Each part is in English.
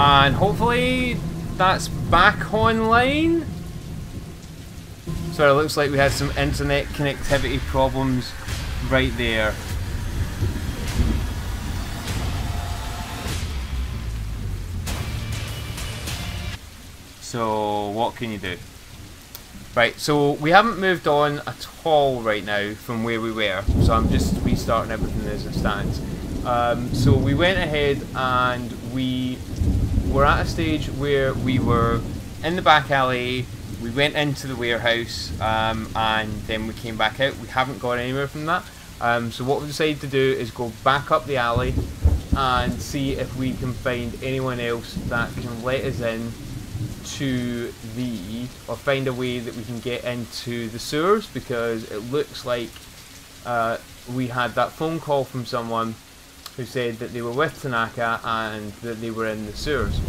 And hopefully that's back online. So it looks like we had some internet connectivity problems right there. So what can you do? Right, so we haven't moved on at all right now from where we were, so I'm just restarting everything as it stands. So we went ahead and we were at a stage where we were in the back alley, we went into the warehouse, and then we came back out. We haven't gone anywhere from that. So what we decided to do is go back up the alley and see if we can find anyone else that can let us in to the, or find a way that we can get into the sewers, because it looks like we had that phone call from someone who said that they were with Tanaka and that they were in the sewers.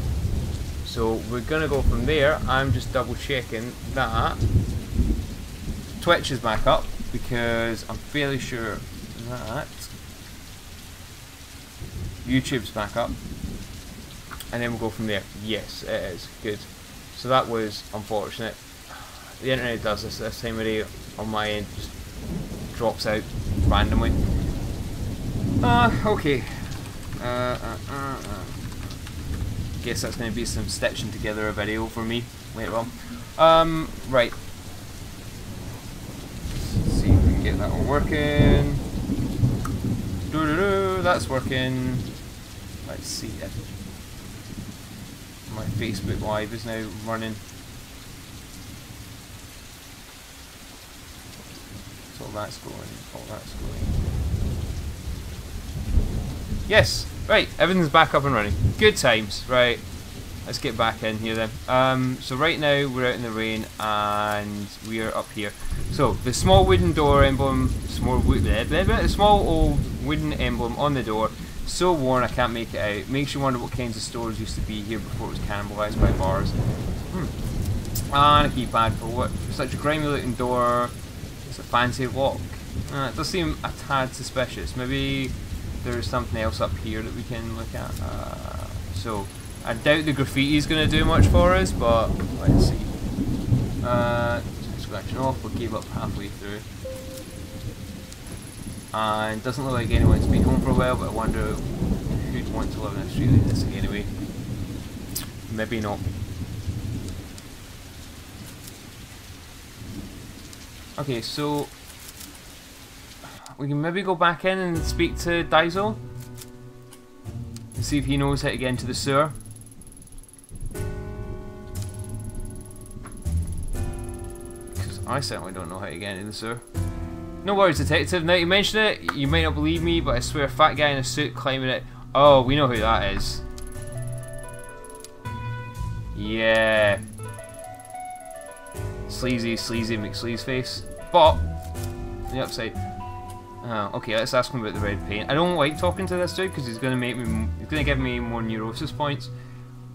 So we're gonna go from there. I'm just double checking that Twitch is back up, because I'm fairly sure that YouTube's back up, and then we'll go from there. Yes, it is. Good. So that was unfortunate. The internet does this time of day on my end, just drops out randomly. Okay. Guess that's going to be some stitching together a video for me later on. Right. Let's see if we can get that all working. That's working. Let's see if my Facebook Live is now running. So that's going, all that's going. Yes, right, everything's back up and running. Good times, right. Let's get back in here then. So right now we're out in the rain and we are up here. So the small wooden door emblem, the small old wooden emblem on the door, so worn I can't make it out. Makes you wonder what kinds of stores used to be here before it was cannibalised by bars. And a keypad for what? Such a grimy looking door. It's a fancy lock. It does seem a tad suspicious. Maybe there's something else up here that we can look at. So I doubt the graffiti is going to do much for us, but let's see. Scratching off, we gave up halfway through. And doesn't look like anyone's been home for a while, but I wonder who'd want to live in Australia this anyway. Maybe not. Okay, so we can maybe go back in and speak to Daiso and see if he knows how to get into the sewer. Because I certainly don't know how to get into the sewer. No worries, detective. Now you mention it, you might not believe me, but I swear a fat guy in a suit climbing it. Oh, we know who that is. Yeah. Sleazy McSleazeface. But the upside. Okay, let's ask him about the red paint. I don't like talking to this dude because he's gonna give me more neurosis points.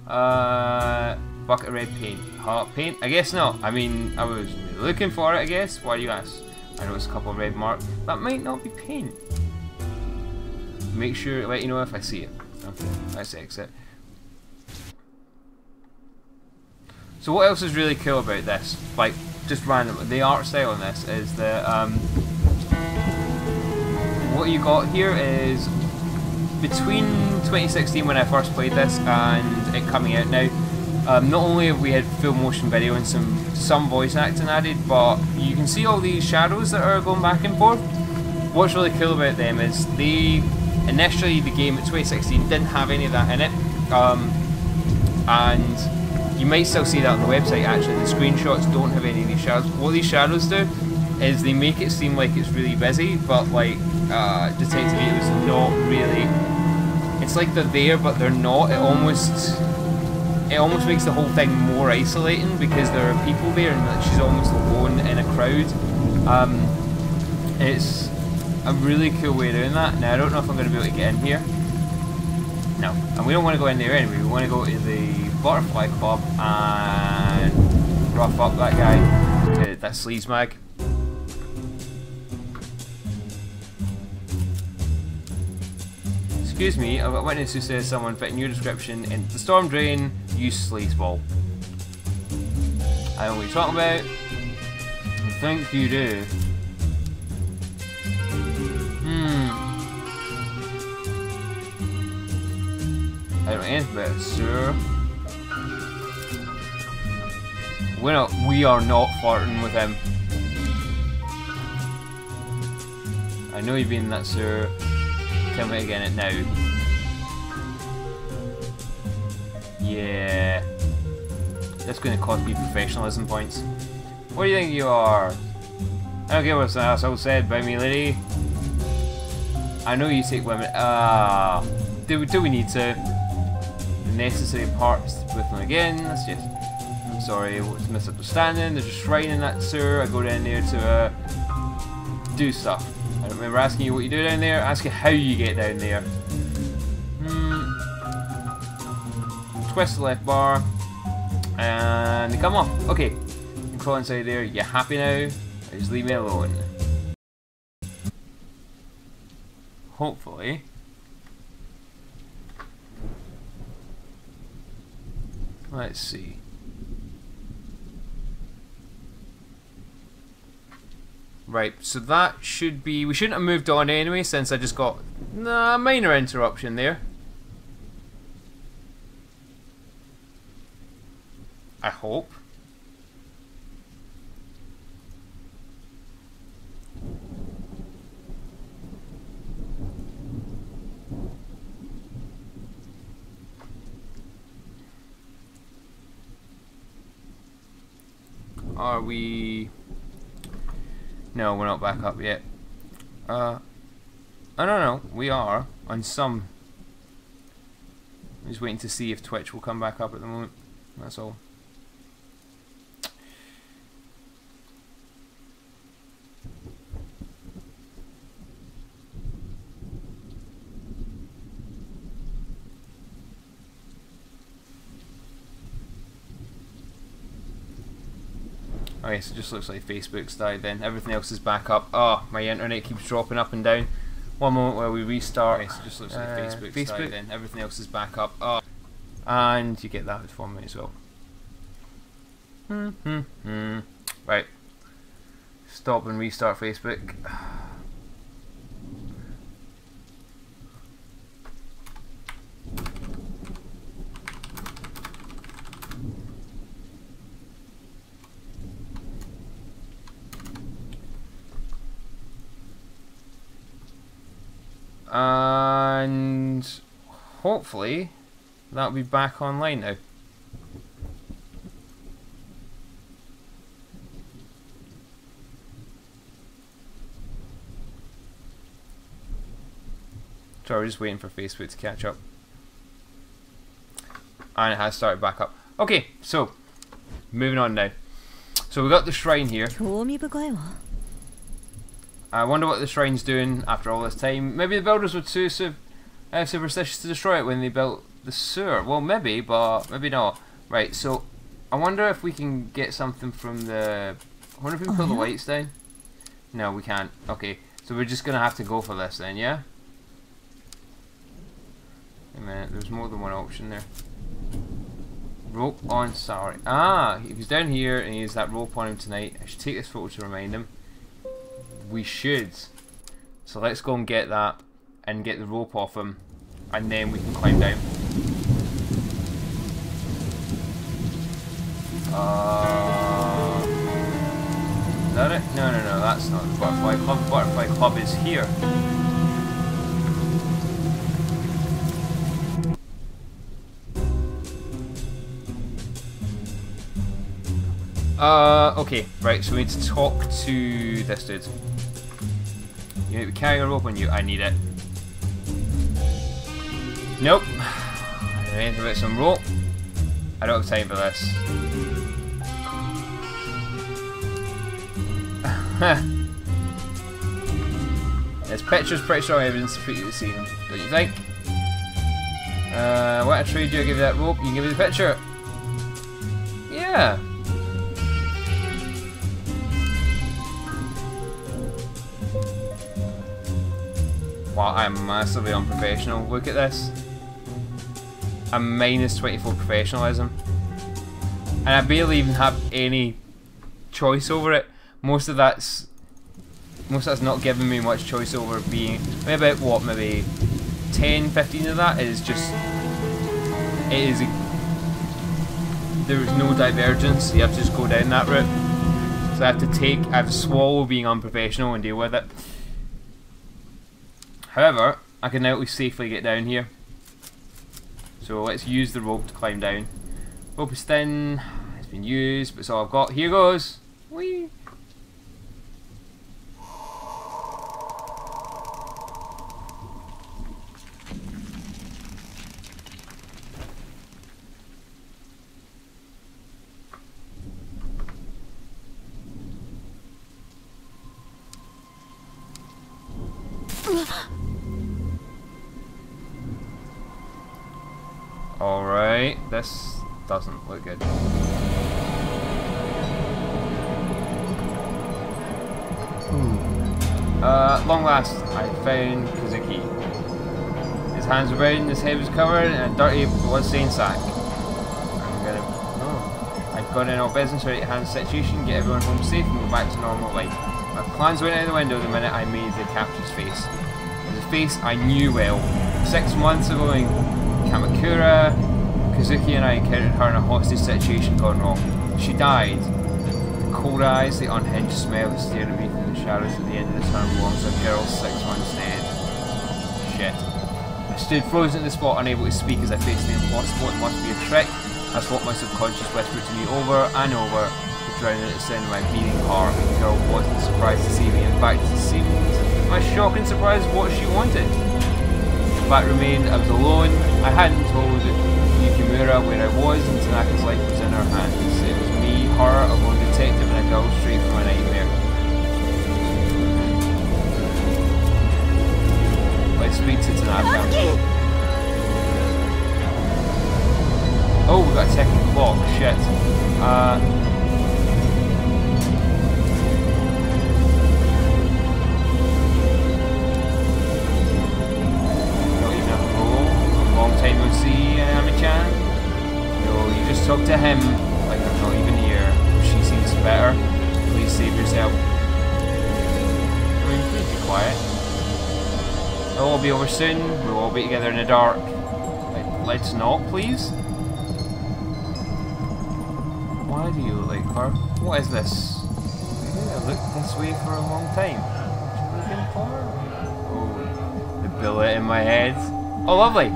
Bucket of red paint. Heart paint? I guess not. I mean, I was looking for it, I guess. Why do you ask? I noticed a couple of red marks. That might not be paint. Make sure to let you know if I see it. Okay, let's exit. So what else is really cool about this? Like, just random, the art style in this is that what you got here is between 2016 when I first played this and it coming out now. Not only have we had full motion video and some voice acting added, but you can see all these shadows that are going back and forth. What's really cool about them is initially the game at 2016 didn't have any of that in it, and you might still see that on the website actually. The screenshots don't have any of these shadows. What these shadows do is they make it seem like it's really busy, but like Detective 8 was not really. It's like they're there but they're not. It almost makes the whole thing more isolating because there are people there and she's almost alone in a crowd. It's a really cool way of doing that. Now I don't know if I'm going to be able to get in here. No, and we don't want to go in there anyway. We want to go to the Butterfly Club and rough up that guy, that sleazemag. Excuse me, I've got a witness who says someone fitting your description in the storm drain, use sleazeball. I know what you're talking about. I think you do. I don't know anything about it, sir. We are not flirting with him. I know you've been that, sir. Tell me again it now. Yeah. That's going to cost me professionalism points. What do you think you are? I don't care what an asshole said by me, lady. I know you take women. Do we need to? The necessary parts with them again. That's just. I'm sorry, what's the misunderstanding? There's a shrine in that sewer. I go down there to do stuff. I don't remember asking you what you do down there. Ask you how you get down there. Twist the left bar. And they come off. Okay. You can crawl inside there. You happy now? Or just leave me alone. Hopefully. Let's see. Right, so that should be... We shouldn't have moved on anyway, since I just got a minor interruption there. I hope. Are we... No, we're not back up yet. I don't know. We are on some. I'm just waiting to see if Twitch will come back up at the moment. That's all. Okay, so it just looks like Facebook's died then. Everything else is back up. Oh, my internet keeps dropping up and down. One moment where we restart. Okay, so it just looks like Facebook's died then. Everything else is back up. Oh. And you get that for me as well. Right. Stop and restart Facebook. And hopefully that'll be back online now. So we're just waiting for Facebook to catch up. And it has started back up. Okay, so moving on now. So we got the shrine here. I wonder what the shrine's doing after all this time. Maybe the builders were too superstitious to destroy it when they built the sewer. Well, maybe, but maybe not. Right, so I wonder if we can get something from the... I wonder if we can pull the lights down. No, we can't. Okay, so we're just going to have to go for this then, yeah? Wait a minute, there's more than one option there. Rope on Sari. Ah, if he's down here and he has that rope on him tonight, I should take this photo to remind him. We should. So let's go and get that and get the rope off him, and then we can climb down. Is that it? No, that's not the Butterfly Club. The Butterfly Club is here. Okay, right, so we need to talk to this dude. You need to be carrying a rope on you. I need it. Nope. I don't know anything about some rope. I don't have time for this. This picture's pretty strong evidence for you to see him, don't you think? What I trade you, I give you that rope, you can give me the picture. Yeah. Wow, I am massively unprofessional. Look at this. I'm minus 24 professionalism. And I barely even have any choice over it. Most of that's not giving me much choice over being, maybe what, maybe 10, 15 of that is just, there's no divergence, you have to just go down that route. So I have to swallow being unprofessional and deal with it. However, I can now at least safely get down here. So let's use the rope to climb down. Rope is thin, it's been used, but it's all I've got. Here goes! Whee! Alright, this doesn't look good. Long last, I found Kazuki. His hands were brown, his head was covered in a dirty blood-stained sack. I've got in all business, ready to handle the situation, get everyone home safe and go back to normal life. My plans went out the window the minute I made the captain's face. It was a face I knew well. 6 months ago in Kamakura, Kazuki and I encountered her in a hostage situation gone wrong. She died. The cold eyes, the unhinged smile that stared at me through the shadows at the end of the tunnel belongs to a girl 6 months dead. Shit. I stood frozen at the spot, unable to speak as I faced the impossible. It must be a trick. That's what my subconscious whispered to me over and over, to drown out the sound of my beating heart. The girl wasn't surprised to see me. In fact, it seemed my shock and surprise what she wanted. The fact remained I was alone. I hadn't told Yukimura where I was, and Tanaka's life was in her hands. It was me, her, a lone detective, and a girl straight from a nightmare. Let's speak to Tanaka. Oh, we've got a ticking clock. Shit. Not even a roll. Long time no see, Ami-chan. No, you just talk to him like I'm not even here. She seems better. Please save yourself. I mean, please be quiet. It'll all be over soon. We'll all be together in the dark. Let's not, please. Why do you look like her? What is this? I've looked this way for a long time. What are you looking for? Oh, the bullet in my head. Oh, lovely! I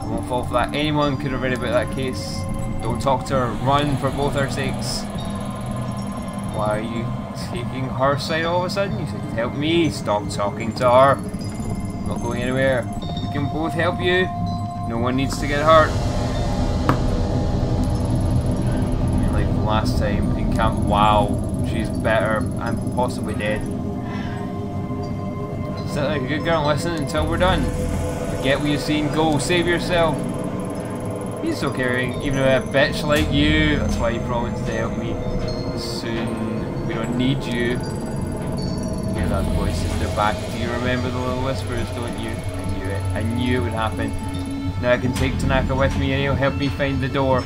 won't fall for that. Anyone could have read about that case. Don't talk to her. Run for both our sakes. Why are you taking her side all of a sudden? You said help me. Stop talking to her. I'm not going anywhere. We can both help you. No one needs to get hurt. Last time in camp. Wow, she's better and possibly dead. Sit like a good girl and listen until we're done. Forget what you've seen, go, save yourself. He's so caring, even a bitch like you. That's why you promised to help me soon. We don't need you. Hear that voice at the back. Do you remember the little whispers, don't you? I knew it. I knew it would happen. Now I can take Tanaka with me and he'll help me find the door.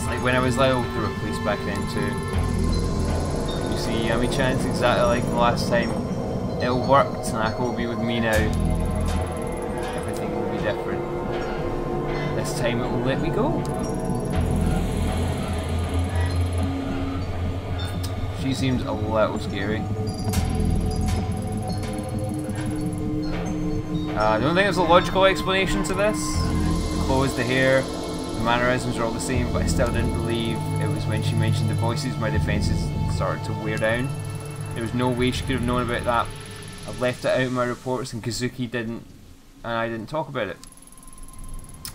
Like when I was little, there were police back then too. You see, Ami-chan's exactly like the last time. It'll work, Tanaka will be with me now. Everything will be different. This time it will let me go. She seems a little scary. I don't think there's a logical explanation to this. The clothes, the hair, the mannerisms are all the same, but I still didn't believe it was when she mentioned the voices my defences started to wear down. There was no way she could have known about that. I've left it out in my reports and Kazuki didn't, and I didn't talk about it.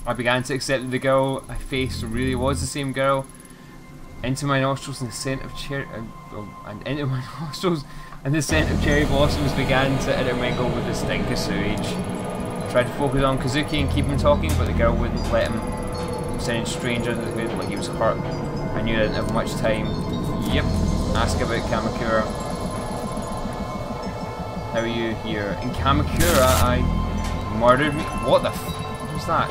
I began to accept that the girl I faced really was the same girl. Into my nostrils and the scent of cherry blossoms began to intermingle with the stink of sewage. I tried to focus on Kazuki and keep him talking, but the girl wouldn't let him. Sounding strange under the hood, like he was hurt. I knew I didn't have much time. Yep, ask about Kamakura. How are you here? In Kamakura, I murdered me. What the what was that?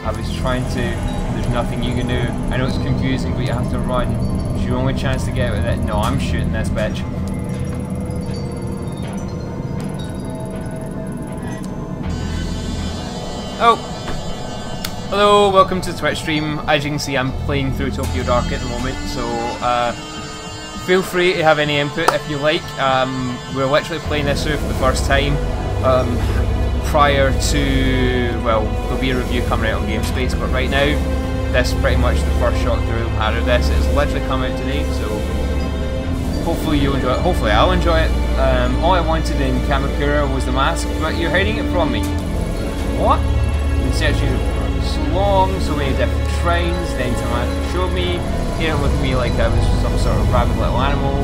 I was trying to... There's nothing you can do. I know it's confusing, but you have to run. It's your only chance to get out of it. No, I'm shooting this bitch. Oh! Hello, welcome to the Twitch stream. As you can see, I'm playing through Tokyo Dark at the moment, so feel free to have any input if you like. We're literally playing this through for the first time. Prior to, well, there'll be a review coming out on GameSpace, but right now, this is pretty much the first shot through I've had of this. It's literally come out today, so hopefully you'll enjoy it. Hopefully I'll enjoy it. All I wanted in Kamakura was the mask, but you're hiding it from me. What? I've been searching for so long, so many different shrines, then Tanaka showed me. He didn't look at me like I was some sort of rabid little animal,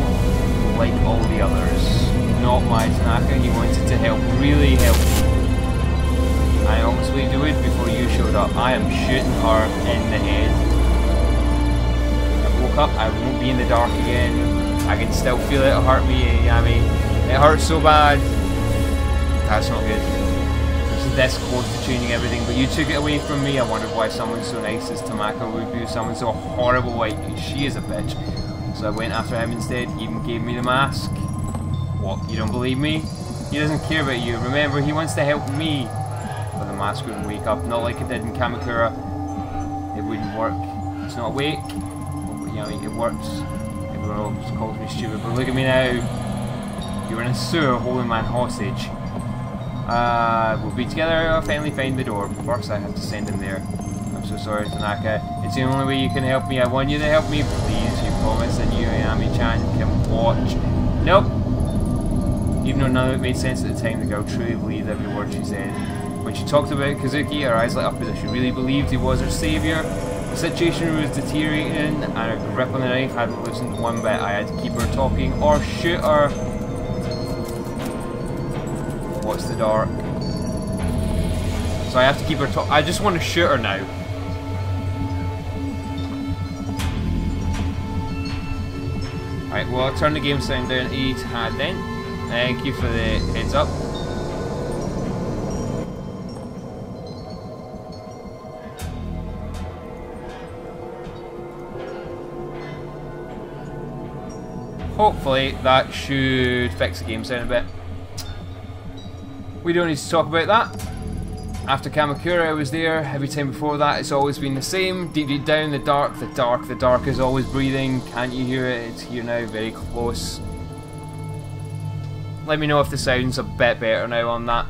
like all the others. Not my Tanaka, he wanted to help, really help me. I almost believed he would before you showed up. I am shooting her in the head. I woke up, I won't be in the dark again. I can still feel it hurt me, Yami. It hurts so bad. That's not good. So this close to changing everything, but you took it away from me. I wondered why someone so nice as Tamako would do someone so horrible like she is a bitch. So I went after him instead. He even gave me the mask. What, you don't believe me? He doesn't care about you. Remember, he wants to help me. But the mask wouldn't wake up, not like it did in Kamakura. It wouldn't work. It's not awake. But yeah, it works. Everyone always calls me stupid, but look at me now. You're in a sewer holding man hostage. We'll be together. I'll finally find the door. But first, I have to send him there. I'm so sorry, Tanaka. It's the only way you can help me. I want you to help me, please. You promised that you and Ami-chan can watch. Nope. Even though none of it made sense at the time, the girl truly believed every word she said. When she talked about Kazuki, her eyes lit up as if she really believed he was her saviour. The situation was deteriorating, and her grip on the knife hadn't loosened one bit. I had to keep her talking or shoot her. What's the dark? So I have to keep her talking. I just want to shoot her now. Right, well, I'll turn the game sound down to 8 then. Thank you for the heads up. Hopefully that should fix the game sound a bit. We don't need to talk about that. After Kamakura I was there, every time before that it's always been the same. Deep deep down, the dark is always breathing. Can't you hear it? It's here now, very close. Let me know if the sound's a bit better now on that.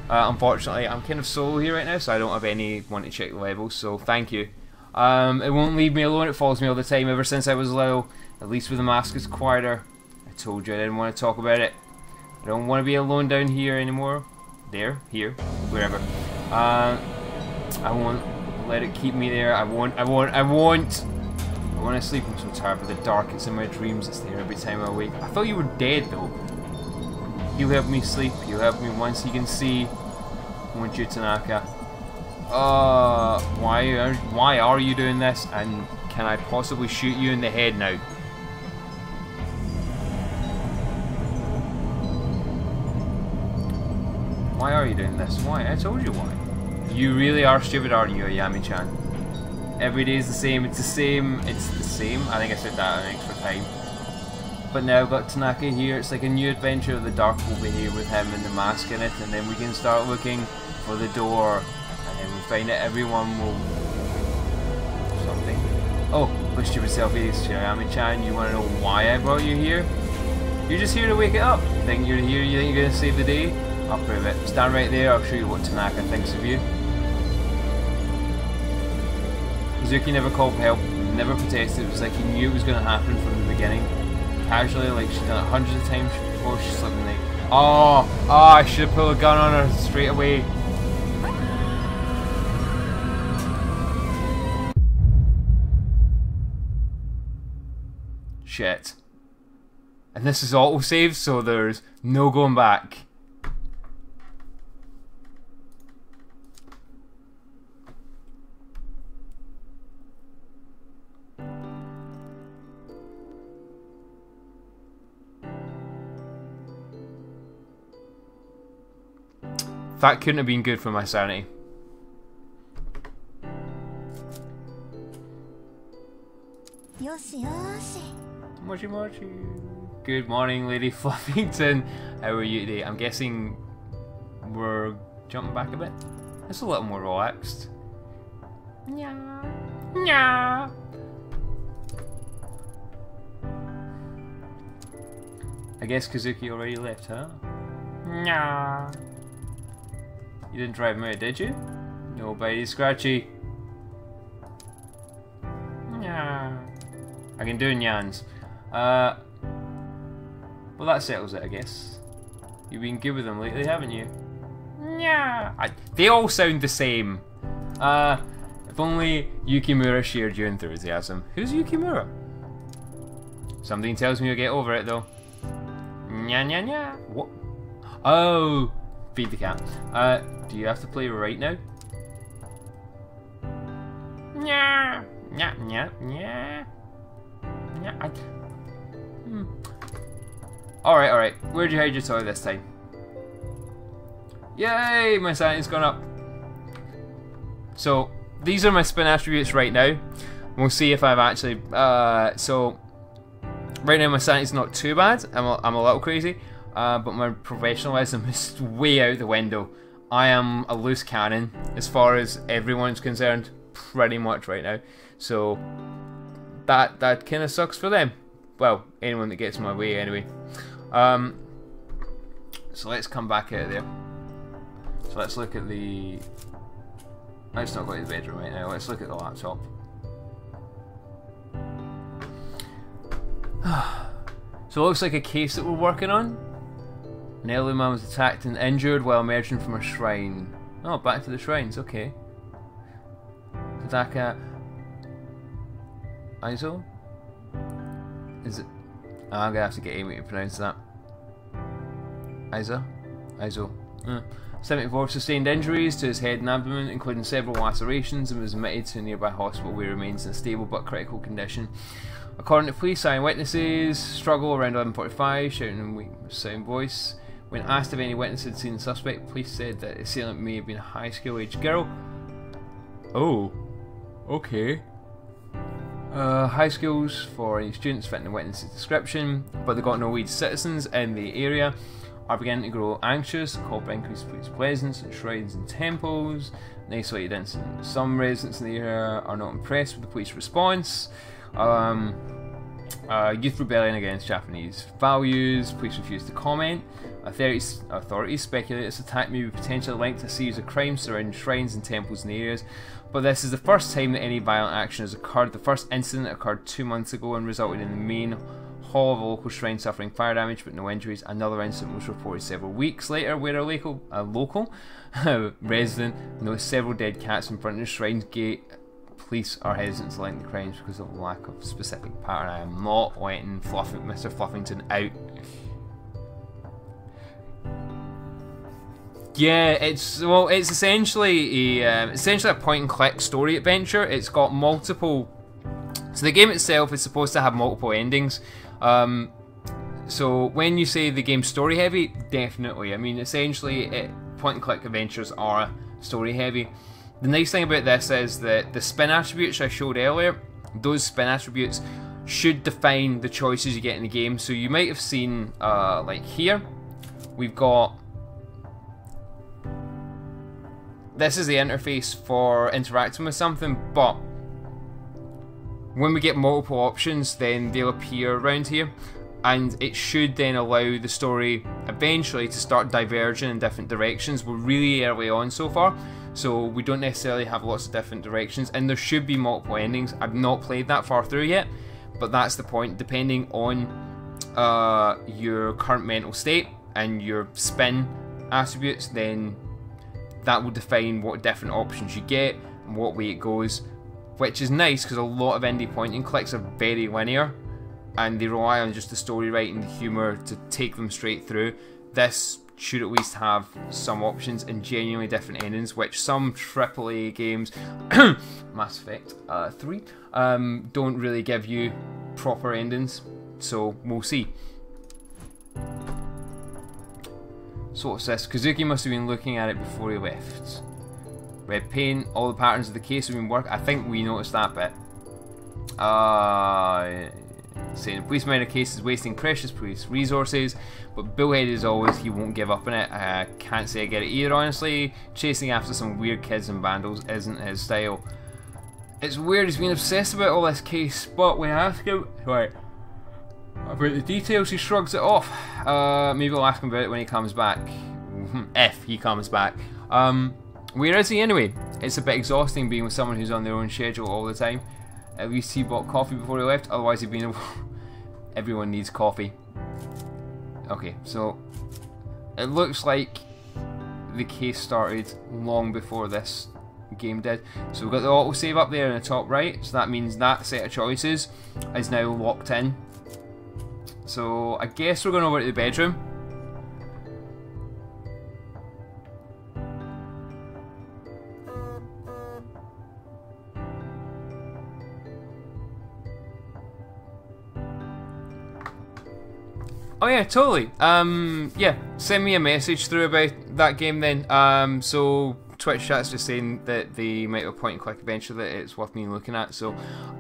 Unfortunately I'm kind of solo here right now, so I don't have anyone to check the levels, so thank you. It won't leave me alone, it follows me all the time ever since I was little. At least with the mask it's quieter. I told you I didn't want to talk about it. I don't want to be alone down here anymore. There, here, wherever. I won't let it keep me there. I want to sleep. I'm so tired, but the dark, it's in my dreams. It's there every time I wake. I thought you were dead though. You help me sleep. You help me once you can see. Won't you, Tanaka? Why are you doing this? And can I possibly shoot you in the head now? Why are you doing this? Why? I told you why. You really are stupid, aren't you, Ayami-chan? Every day is the same, it's the same, it's the same. I think I said that an extra time. But now I've got Tanaka here, it's like a new adventure. The dark will be here with him and the mask in it, and then we can start looking for the door, and then we find that everyone will... something. Oh, mischievous selfies, Ayami-chan, you want to know why I brought you here? You're just here to wake it up. You think you're here, you think you're going to save the day? I'll prove it. Stand right there, I'll show you what Tanaka thinks of you. Kazuki never called for help, never protested. It was like he knew it was going to happen from the beginning. Casually, like she's done it hundreds of times before, she slipped in the... Oh, I should have pulled a gun on her straight away. Shit. And this is autosave, so there's no going back. That couldn't have been good for my sanity. Mochi mochi. Good morning, Lady Fluffington. How are you today? I'm guessing we're jumping back a bit. It's a little more relaxed. Nya. Nya. I guess Kazuki already left, huh? Nya. You didn't drive me out, did you? Nobody scratchy. Nya. I can do nyans. Well, that settles it, I guess. You've been good with them lately, haven't you? Yeah. They all sound the same. If only Yukimura shared your enthusiasm. Who's Yukimura? Something tells me you'll get over it, though. Nya nya nya. What? Oh, feed the cat. Do you have to play right now? Nya nya nya nya. Nya. Alright, alright. Where'd you hide your toy this time? Yay! My sanity's gone up. So, these are my spin attributes right now. We'll see if I've actually... so, right now my sanity's not too bad. I'm a little crazy. But my professionalism is way out the window. I am a loose cannon as far as everyone's concerned. Pretty much right now. So, that kind of sucks for them. Well, anyone that gets in my way anyway. So let's come back out of there. So let's look at the... Let's not go to the bedroom right now, let's look at the laptop. So it looks like a case that we're working on. An elderly man was attacked and injured while emerging from a shrine. Oh, back to the shrines, okay. Tadaka... Aizo? Is it... Oh, I'm gonna have to get Amy to pronounce that. Aizo. 74 sustained injuries to his head and abdomen, including several lacerations, and was admitted to a nearby hospital where he remains in a stable but critical condition. According to police, eyewitnesses struggle around 11:45, shouting in a weak sound voice. When asked if any witnesses had seen the suspect, police said that the assailant may have been a high school aged girl. Oh, okay. High schools for any students fitting the witness's description, but they got no weed. Citizens in the area are beginning to grow anxious, call for increased police presence at shrines and temples. An isolated incident. Some residents in the area are not impressed with the police response. Youth rebellion against Japanese values. Police refuse to comment. Authorities speculate this attack may be potentially linked to a series of crimes surrounding shrines and temples in the areas. But this is the first time that any violent action has occurred. The first incident occurred 2 months ago and resulted in the main hall of a local shrine suffering fire damage but no injuries. Another incident was reported several weeks later where a local resident noticed several dead cats in front of the shrine's gate. Police are hesitant to link the crimes because of lack of specific pattern. I am not letting Mr. Fluffington out. Yeah, it's essentially a point and click story adventure. It's got multiple. So the game itself is supposed to have multiple endings. So when you say the game's story heavy, definitely. I mean, essentially, point and click adventures are story heavy. The nice thing about this is that the spin attributes I showed earlier, those spin attributes should define the choices you get in the game. So you might have seen, like here, we've got. This is the interface for interacting with something, but when we get multiple options, then they'll appear around here, and it should then allow the story eventually to start diverging in different directions. We're really early on so far, so we don't necessarily have lots of different directions, and there should be multiple endings. I've not played that far through yet, but that's the point. Depending on your current mental state and your spin attributes, then that will define what different options you get and what way it goes, which is nice because a lot of indie point and clicks are very linear and they rely on just the story writing, the humour to take them straight through. This should at least have some options and genuinely different endings, which some AAA games, Mass Effect 3, don't really give you proper endings, so we'll see. So what's this? Kazuki must have been looking at it before he left. Red paint, all the patterns of the case have been working. I think we noticed that bit. Saying the police minor case is wasting precious police resources, but Billhead is always, he won't give up on it. I can't say I get it either, honestly. Chasing after some weird kids and vandals isn't his style. It's weird, he's been obsessed about all this case, but when I ask him about the details, he shrugs it off. Maybe I'll ask him about it when he comes back. If he comes back. Where is he anyway? It's a bit exhausting being with someone who's on their own schedule all the time. At least he bought coffee before he left, otherwise he'd been... Everyone needs coffee. Okay, so... It looks like the case started long before this game did. So we've got the autosave up there in the top right, so that means that set of choices is now locked in. So I guess we're going over to the bedroom. Oh yeah, totally. Yeah, send me a message through about that game then. So Twitch chat's just saying that they might have a point and click adventure that it's worth me looking at. So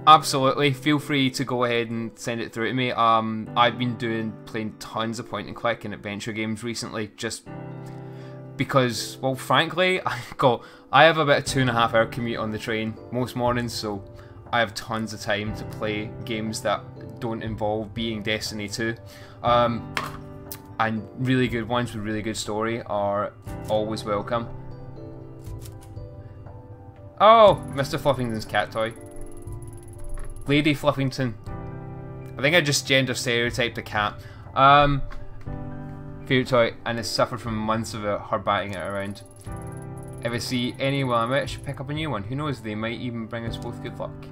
absolutely, feel free to go ahead and send it through to me. I've been playing tons of point and click and adventure games recently, just because, well, frankly, I have about a 2.5 hour commute on the train most mornings, so I have tons of time to play games that don't involve being Destiny 2. And really good ones with really good story are always welcome. Oh, Mr. Fluffington's cat toy. Lady Fluffington. I think I just gender stereotyped a cat. Favourite toy, and has suffered from months of her batting it around. If I see any while I'm out, I should pick up a new one. Who knows, they might even bring us both good luck.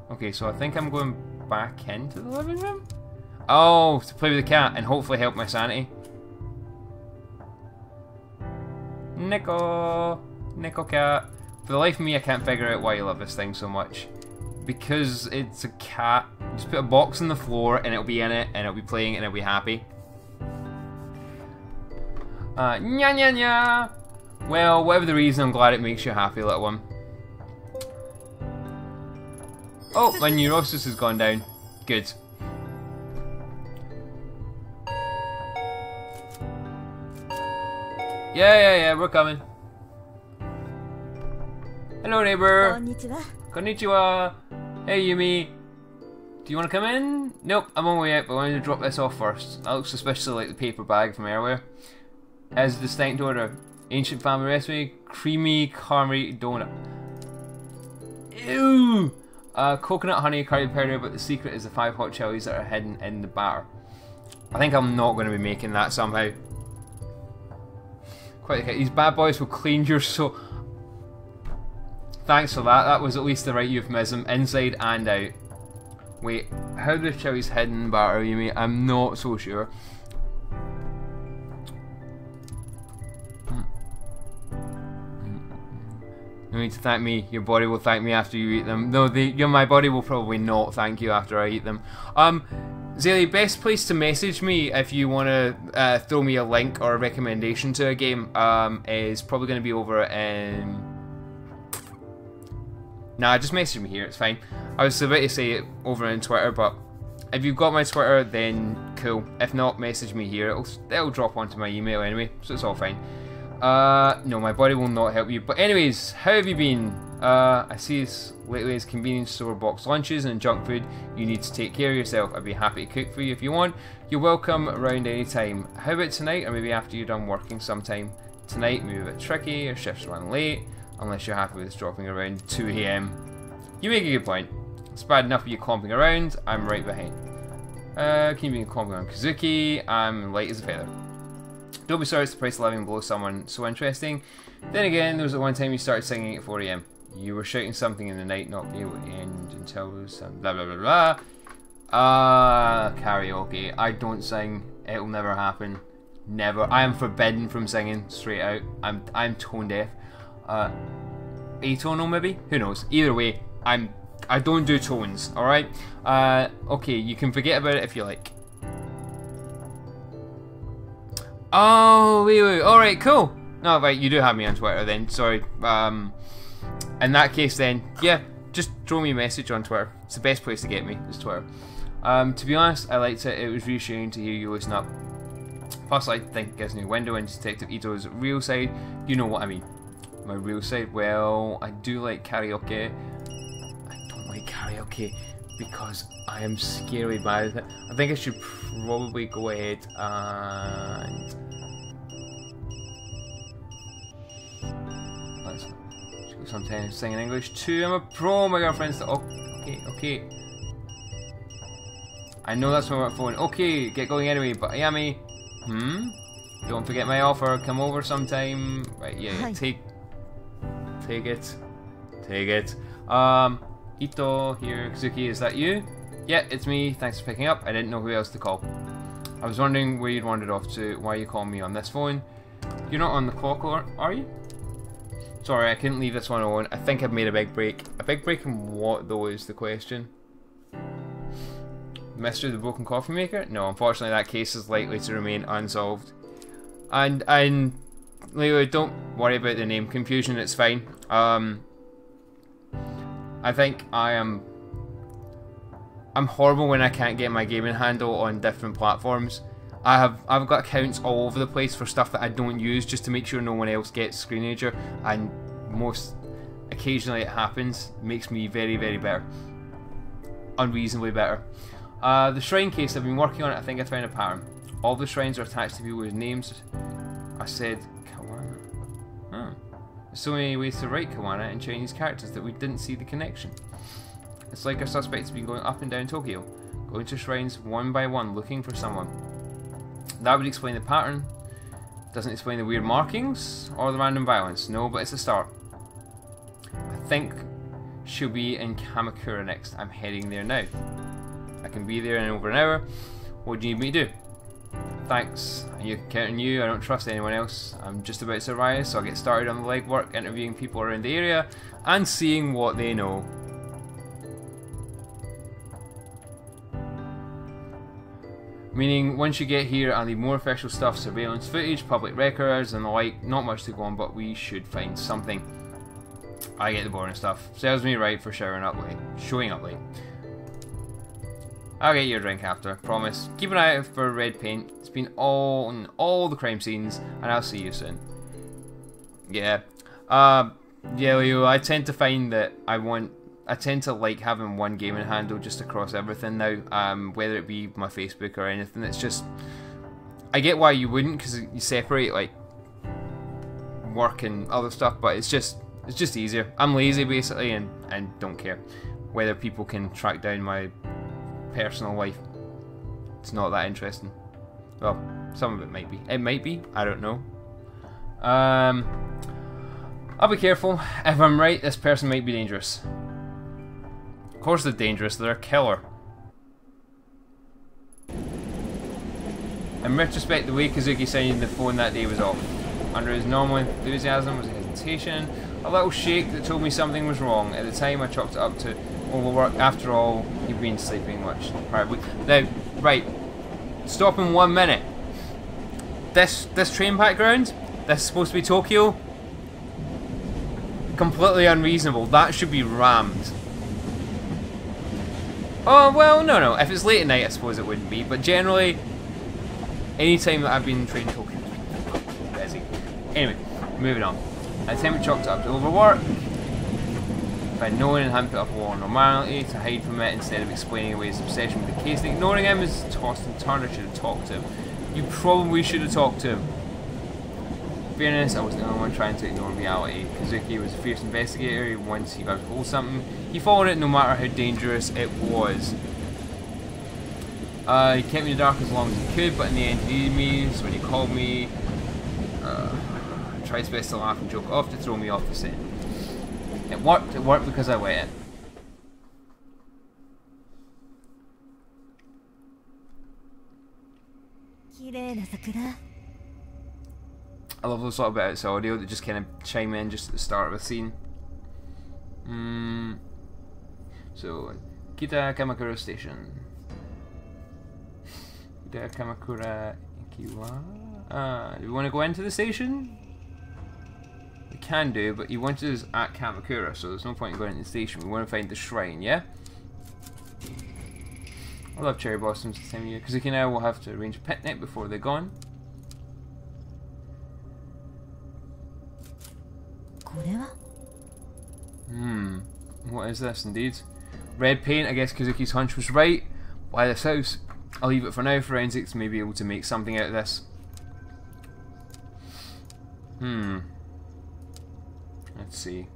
Okay, so I think I'm going back into the living room? Oh, to play with the cat and hopefully help my sanity. Nico cat. For the life of me, I can't figure out why you love this thing so much. Because it's a cat. Just put a box on the floor and it'll be in it and it'll be playing and it'll be happy. Nya nya nya. Well, whatever the reason, I'm glad it makes you happy, little one. Oh, my neurosis has gone down. Good. Yeah, we're coming. Hello, neighbor. Konnichiwa. Konnichiwa. Hey, Yumi. Do you want to come in? Nope, I'm on my way out, but I wanted to drop this off first. That looks suspiciously like the paper bag from earlier. As a distinct order, ancient family recipe, creamy caramel donut. Ew! Coconut honey curry powder, but the secret is the 5 hot chilies that are hidden in the batter. I think I'm not going to be making that somehow. Quite okay. These bad boys will clean your soul. Thanks for that. That was at least the right euphemism, inside and out. Wait, how are the chilies hidden in batter, you mean? I'm not so sure. You need to thank me. Your body will thank me after you eat them. No, my body will probably not thank you after I eat them. Zaylee, best place to message me if you want to throw me a link or a recommendation to a game is probably going to be over in... Nah, just message me here, it's fine. I was about to say it over on Twitter, but if you've got my Twitter, then cool. If not, message me here. It'll drop onto my email anyway, so it's all fine. No, my body will not help you. But anyways, how have you been? I see this lately as convenience store box lunches and junk food. You need to take care of yourself. I'd be happy to cook for you if you want. You're welcome around any time. How about tonight, or maybe after you're done working sometime? Tonight, maybe a bit tricky, your shifts run late, unless you're happy with us dropping around 2 AM. You make a good point. It's bad enough with you clomping around, I'm right behind. Can you be clomping around Kazuki? I'm light as a feather. Don't be sorry it's the price of living below someone so interesting. Then again, there was the one time you started singing at 4 AM. You were shouting something in the night, not be able to end until some blah blah blah blah. Karaoke. I don't sing. It'll never happen. Never. I am forbidden from singing straight out. I'm tone deaf. Atonal maybe? Who knows? Either way, I don't do tones. All right. Okay, you can forget about it if you like. Oh, wait. Alright, cool. No, right, you do have me on Twitter then. Sorry. In that case then, yeah, just throw me a message on Twitter. It's the best place to get me, is Twitter. To be honest, I liked it. It was reassuring to hear you listen up. Plus, I think it gives me a window into Detective Ito's real side. You know what I mean. My real side? Well, I do like karaoke. I don't like karaoke because I am scarily bad at it. I think I should probably go ahead and... let's go sometimes sing in English too. I'm a pro, my girlfriend's... Okay. I know that's my work phone. Okay, get going anyway, but Yami... Don't forget my offer, come over sometime. Right, yeah, take it. Ito here, Kazuki, is that you? Yeah, it's me, thanks for picking up. I didn't know who else to call. I was wondering where you'd wandered off to, why you called me on this phone. You're not on the clock, are you? Sorry, I couldn't leave this one alone. I think I've made a big break. A big break in what, though, is the question? Mystery of the Broken Coffee Maker? No, unfortunately that case is likely to remain unsolved. And Leo, don't worry about the name confusion, it's fine. I think I'm horrible when I can't get my gaming handle on different platforms. I've got accounts all over the place for stuff that I don't use just to make sure no one else gets Screenager, and most occasionally it happens. It makes me very, very better. Unreasonably better. The shrine case, I've been working on it. I think I found a pattern. All the shrines are attached to people with names. I said Kawana. There's so many ways to write Kawana in Chinese characters that we didn't see the connection. It's like our suspects have been going up and down Tokyo, going to shrines one by one looking for someone. That would explain the pattern. Doesn't explain the weird markings or the random violence. No, but it's a start. I think she'll be in Kamakura next. I'm heading there now. I can be there in over an hour. What do you need me to do? Thanks. You can count on you. I don't trust anyone else. I'm just about to arrive, so I'll get started on the legwork, interviewing people around the area and seeing what they know. Meaning, once you get here, I'll need more official stuff, surveillance footage, public records, and the like. Not much to go on, but we should find something. I get the boring stuff. Serves me right for showing up late. I'll get you a drink after, promise. Keep an eye out for red paint. It's been on all the crime scenes, and I'll see you soon. Yeah. Yeah, Leo, I tend to find that I tend to like having one gaming handle just across everything now, whether it be my Facebook or anything. It's just, I get why you wouldn't, because you separate like work and other stuff, but it's just easier. I'm lazy basically, and don't care whether people can track down my personal life. It's not that interesting. Well, some of it might be. It might be. I don't know. I'll be careful. If I'm right, this person might be dangerous. Of course they're dangerous. They're a killer. In retrospect, the way Kazuki sounded the phone that day was off. Under his normal enthusiasm was a hesitation, a little shake that told me something was wrong. At the time, I chalked it up to overwork. After all, he'd been sleeping much. Right. Stop in 1 minute. This train background, this is supposed to be Tokyo. Completely unreasonable. That should be rammed. Oh, well, no. If it's late at night, I suppose it wouldn't be. But generally, any time that I've been in train Tokyo, it's been busy. Anyway, moving on. At the time, I chalked it up to overwork. If I'd known and hadn't put up a wall of normality to hide from it instead of explaining away his obsession with the case, ignoring him is tossed and turned. I should have talked to him. You probably should have talked to him. In fairness, I wasn't the only one trying to ignore reality. Kazuki was a fierce investigator. Once he got hold of something, he followed it no matter how dangerous it was. He kept me in the dark as long as he could, but in the end he needed me, so when he called me, he tried his best to laugh and joke off to throw me off the scent. It worked because I waited. I love those little bits of audio that just kind of chime in just at the start of a scene. So, Kita Kamakura Station. Kita Kamakura Ikiwa? Do we want to go into the station? We can do, but he wanted us at Kamakura, so there's no point in going into the station. We want to find the shrine, yeah? I love cherry blossoms this time of year. Kazuki and I will have to arrange a picnic before they're gone. What is this indeed? Red paint. I guess Kazuki's hunch was right. Why this house? I'll leave it for now. Forensics may be able to make something out of this. Let's see.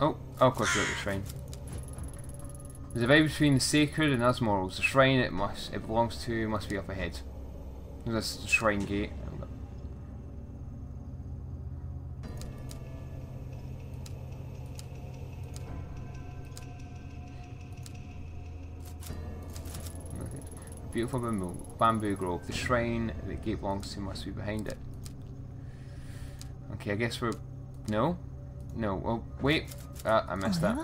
Oh, of course we're at the shrine. There's a vibe between the sacred and us mortals. The shrine it belongs to must be up ahead. This is the shrine gate. Beautiful bamboo grove. The shrine the gate belongs to must be behind it. Okay, I guess we're... No? No. Oh, wait. I missed that.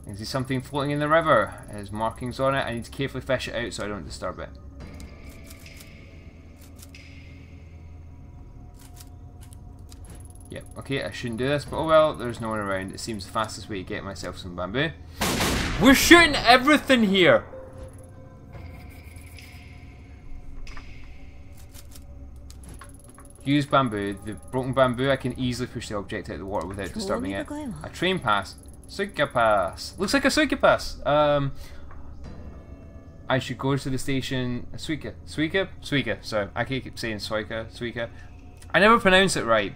Is there something floating in the river? There's markings on it. I need to carefully fish it out so I don't disturb it. Yep, okay, I shouldn't do this, but oh well, there's no one around. It seems the fastest way to get myself some bamboo. We're shooting everything here! Use bamboo. The broken bamboo, I can easily push the object out of the water without disturbing it. A train pass. Suica pass. Looks like a Suica pass. I should go to the station. Suica. Suica? Suica. Sorry, I keep saying Suica. Suica. I never pronounce it right.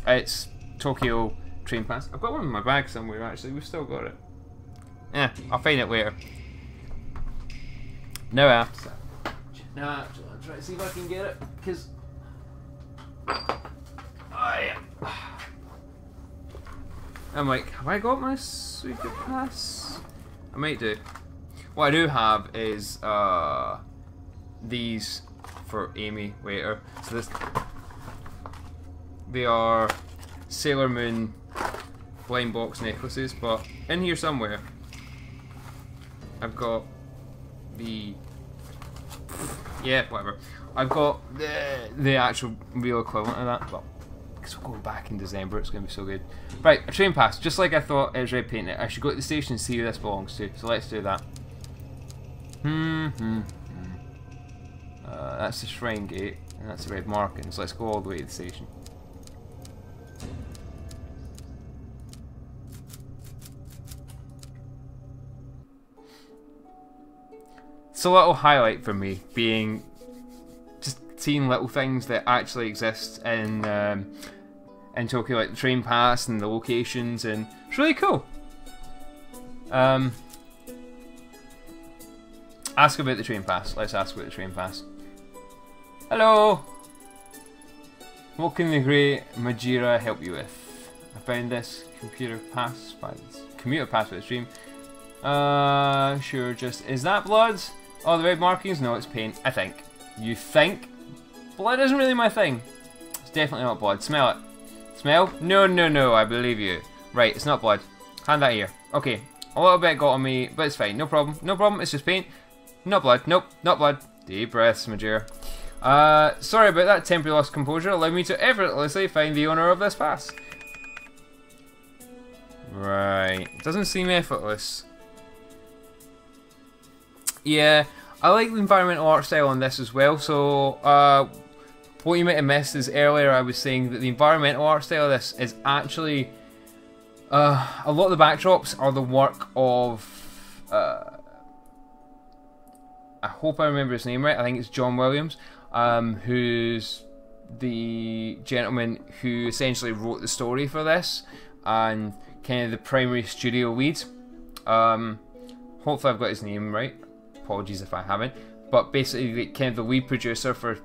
It's Tokyo train pass. I've got one in my bag somewhere actually. We've still got it. Yeah, I'll find it later. No after. No after. I'll try to see if I can get it because. I'm like, have I got my Suica pass? I might do. What I do have is these for Amy later. So this, they are Sailor Moon blind box necklaces, but in here somewhere I've got the whatever. I've got the actual real equivalent of that. Well, because we're going back in December, it's going to be so good. Right, a train pass, just like I thought it was red painted. I should go to the station and see who this belongs to. So let's do that. That's the shrine gate, and that's the red markings. Let's go all the way to the station. It's a little highlight for me, being just seeing little things that actually exist in Tokyo, like the train pass and the locations, and it's really cool. Ask about the train pass. Let's ask about the train pass. Hello! What can the great Majira help you with? I found this commuter pass by the stream. Sure, just... Is that blood? Oh, the red markings? No, it's paint, I think. You think? Blood isn't really my thing. It's definitely not blood. Smell it. Smell? No, no, no, I believe you. Right, it's not blood. Hand that here. Okay, a little bit got on me, but it's fine. No problem. No problem, it's just paint. Not blood. Nope, not blood. Deep breaths, Majira. Sorry about that temporary loss of composure. Allow me to effortlessly find the owner of this pass. Right. Doesn't seem effortless. Yeah, I like the environmental art style on this as well. So, what you might have missed is earlier I was saying that the environmental art style of this is actually... a lot of the backdrops are the work of... I hope I remember his name right. I think it's John Williams, who's the gentleman who essentially wrote the story for this and kind of the primary studio lead. Hopefully I've got his name right. Apologies if I haven't. But basically, kind of the lead producer for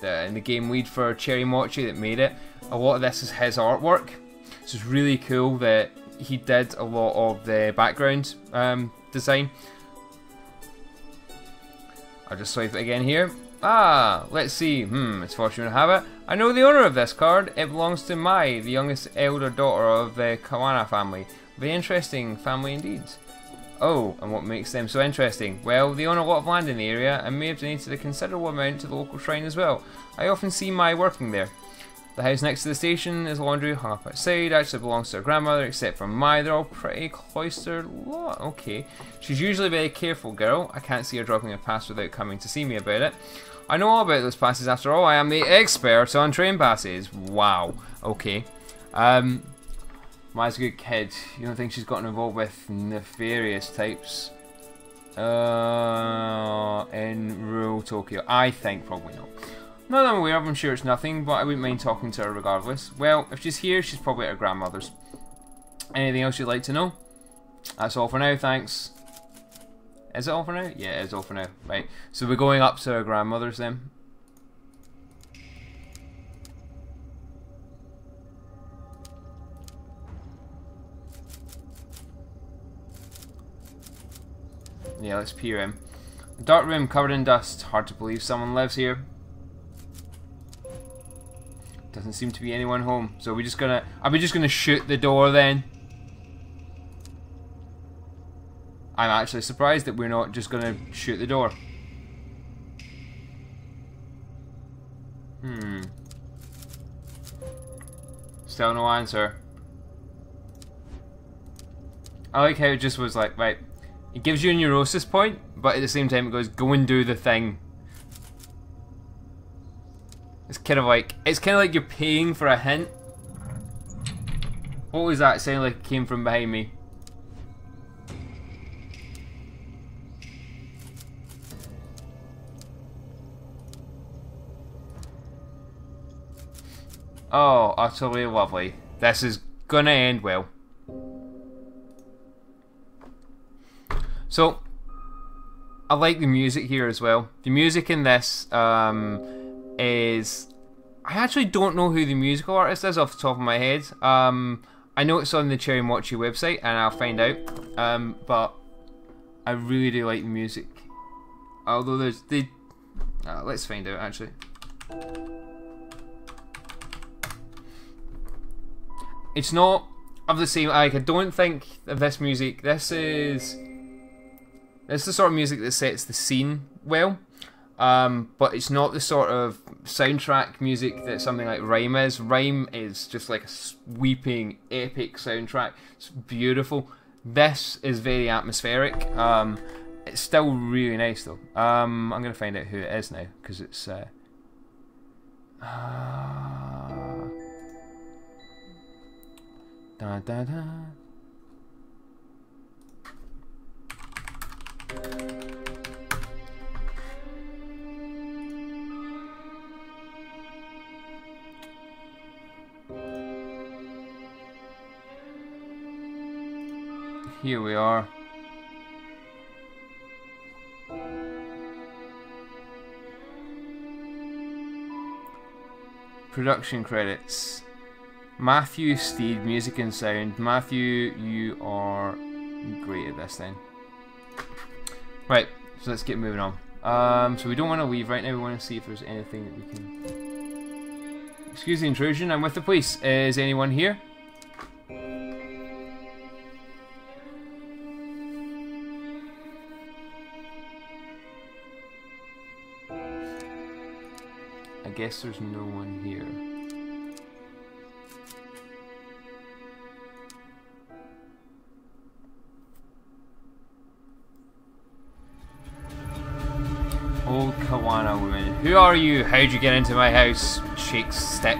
and the game lead for Cherry Mochi that made it. A lot of this is his artwork, so it's really cool that he did a lot of the background design. I'll just swipe it again here. Ah, let's see. It's fortunate to have it. I know the owner of this card. It belongs to the youngest elder daughter of the Kawana family. Very interesting family indeed. Oh, and what makes them so interesting? Well, they own a lot of land in the area and may have donated a considerable amount to the local shrine as well. I often see Mai working there. The house next to the station is laundry hung up outside, actually belongs to her grandmother, except for Mai. They're all pretty cloistered lot. Okay. She's usually a very careful girl. I can't see her dropping a pass without coming to see me about it. I know all about those passes after all. I am the expert on train passes. Wow. Okay. Mai's a good kid. You don't think she's gotten involved with nefarious types in rural Tokyo? I think probably not. Not that I'm aware of, I'm sure it's nothing, but I wouldn't mind talking to her regardless. Well, if she's here, she's probably at her grandmother's. Anything else you'd like to know? That's all for now, thanks. Is it all for now? Yeah, it is all for now. Right, so we're going up to her grandmother's then. Yeah, let's peer in. A dark room covered in dust. Hard to believe someone lives here. Doesn't seem to be anyone home. So we're just gonna... Are we just gonna shoot the door then? I'm actually surprised that we're not just gonna shoot the door. Still no answer. I like how it just was like, right, it gives you a neurosis point, but at the same time it goes, go and do the thing. It's kind of like you're paying for a hint. What was that? It sounded like it came from behind me. Oh, utterly lovely. This is gonna end well. So, I like the music here as well. The music in this is... I actually don't know who the musical artist is off the top of my head. I know it's on the Cherry Mochi website and I'll find out. But I really do like the music. Although there's the... let's find out actually. It's not of the same... Like, I don't think of this music... This is the sort of music that sets the scene well. But it's not the sort of soundtrack music that something like Rime is. Rime is just like a sweeping, epic soundtrack. It's beautiful. This is very atmospheric. It's still really nice though. I'm going to find out who it is now, because it's... da, da, da. Here we are. Production credits. Matthew Steed, music and sound. Matthew, you are great at this then. Right, so let's get moving on. So we don't want to leave right now, we want to see if there's anything that we can... Excuse the intrusion, I'm with the police. Is anyone here? I guess there's no one here. Old Kawana woman. Who are you? How'd you get into my house? Shakes stick.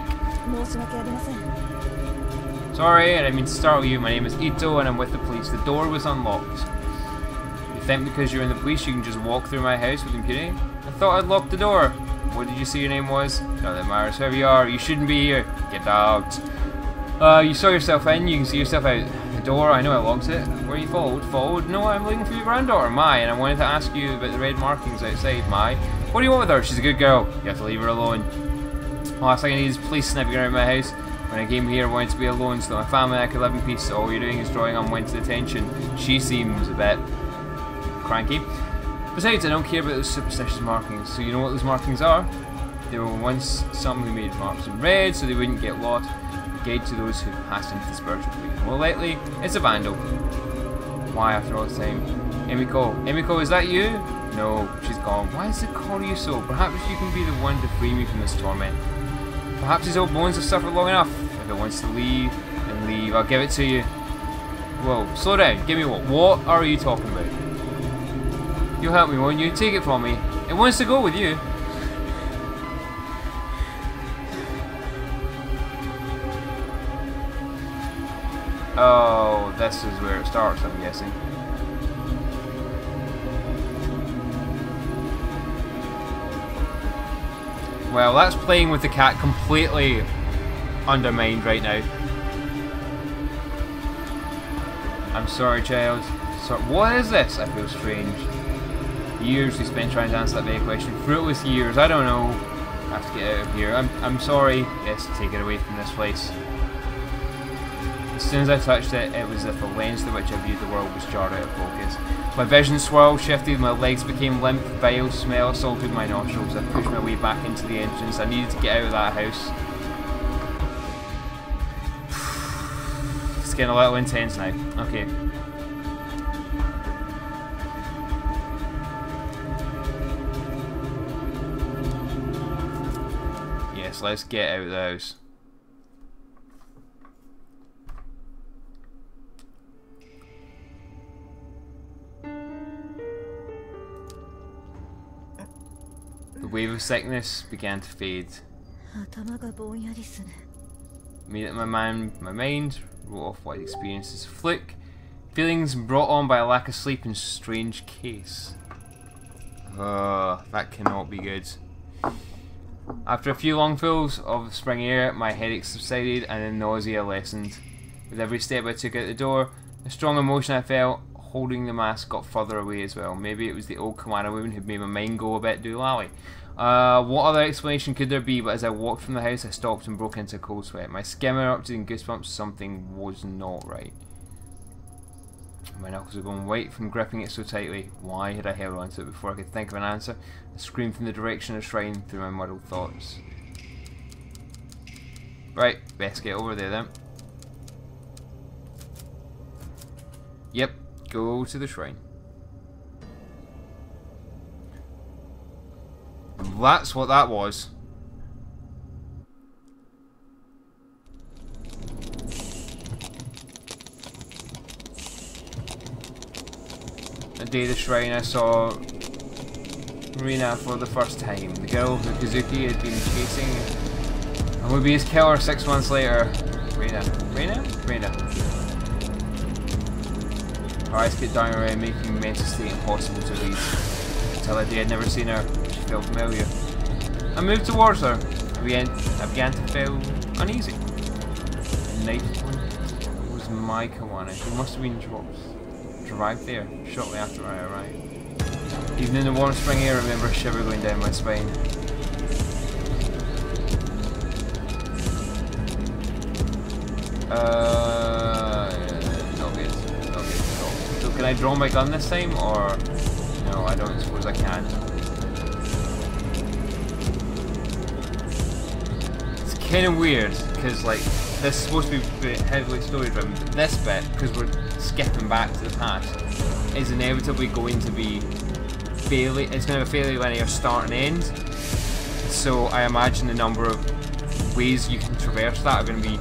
Sorry, I didn't mean to startle you. My name is Ito and I'm with the police. The door was unlocked. You think because you're in the police you can just walk through my house with impunity? I thought I'd locked the door. What did you say your name was? Not that matters. Whoever you are, you shouldn't be here. Get out. You saw yourself in, you can see yourself out. The door, I know I locked it. Where you followed? Followed? No, I'm looking for your granddaughter, Mai, and I wanted to ask you about the red markings outside, Mai. What do you want with her? She's a good girl. You have to leave her alone. Last thing I need is police sniffing around my house. When I came here, I wanted to be alone so that my family and I could live in peace. All you're doing is drawing unwanted attention. She seems a bit cranky. Besides, I don't care about those superstitious markings. So you know what those markings are? There were once some who made marks in red so they wouldn't get lost. A guide to those who passed into the spiritual plane. More likely, it's a vandal. Why after all this time? Emiko. Emiko, is that you? No, she's gone. Why does it call you so? Perhaps you can be the one to free me from this torment. Perhaps his old bones have suffered long enough. If it wants to leave, then leave. I'll give it to you. Whoa, slow down. Give me what? What are you talking about? You'll help me, won't you? Take it from me. It wants to go with you. Oh, this is where it starts, I'm guessing. Well, that's playing with the cat completely undermined right now. I'm sorry, child. What is this? I feel strange. Years we spent trying to answer that very question. Fruitless years. I don't know. I have to get out of here. I'm sorry. Yes, take it away from this place. As soon as I touched it, it was as if a lens through which I viewed the world was jarred out of focus. My vision swirled, shifted, my legs became limp, vile smell assaulted my nostrils. I pushed my way back into the entrance. I needed to get out of that house. It's getting a little intense now. Okay. Yes, let's get out of the house. The wave of sickness began to fade. Immediately my mind wrote off what I'd experienced as a fluke. Feelings brought on by a lack of sleep and strange case. That cannot be good. After a few long fills of spring air, my headache subsided and the nausea lessened. With every step I took out the door, the strong emotion I felt holding the mask got further away as well. Maybe it was the old Kawana woman who'd made my mind go a bit doolally. What other explanation could there be? But as I walked from the house, I stopped and broke into a cold sweat. My skin erupted in goosebumps. Something was not right. My knuckles were going white from gripping it so tightly. Why had I held on to it before I could think of an answer? A scream from the direction of the shrine through my muddled thoughts. Right, best get over there then. Yep, go to the shrine. That's what that was. The day of the shrine, I saw Rina for the first time. The girl who Kazuki had been chasing and would be his killer 6 months later. Rina. Her eyes kept dying away, making the mental state impossible to read. Until that day I'd never seen her, she felt familiar. I moved towards her. I began to feel uneasy. The night was my Kawana. She must have been arrived there shortly after I arrived. Even in the warm spring air, I remember a shiver going down my spine. Not good. So can I draw my gun this time, or no? I don't suppose I can. It's kind of weird because like this is supposed to be heavily story driven, but this bit, because we're skipping back to the past, is inevitably going to be it's going to have a fairly linear start and end. So I imagine the number of ways you can traverse that are going to be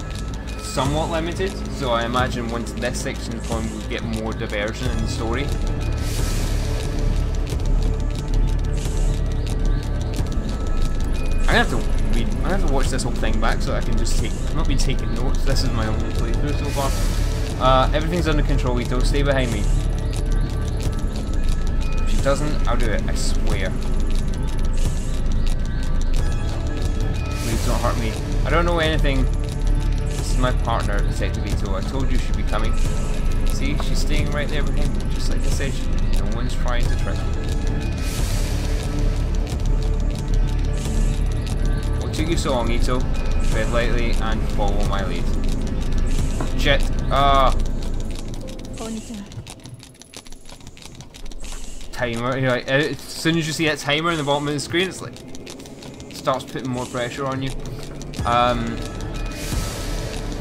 somewhat limited. So I imagine once this section is gone, we'll get more diversion in the story. I'm gonna have to watch this whole thing back so I can just I've not been taking notes. This is my only playthrough so far. Everything's under control, Ito. Stay behind me. If she doesn't, I'll do it. I swear. Please don't hurt me. I don't know anything. This is my partner, Detective Ito. I told you she'd be coming. See, she's staying right there behind me, just like I said. No one's trying to trick me. What took you so long, Ito? Tread lightly and follow my lead. Shit. Timer. You know, as soon as you see that timer in the bottom of the screen, it's like starts putting more pressure on you.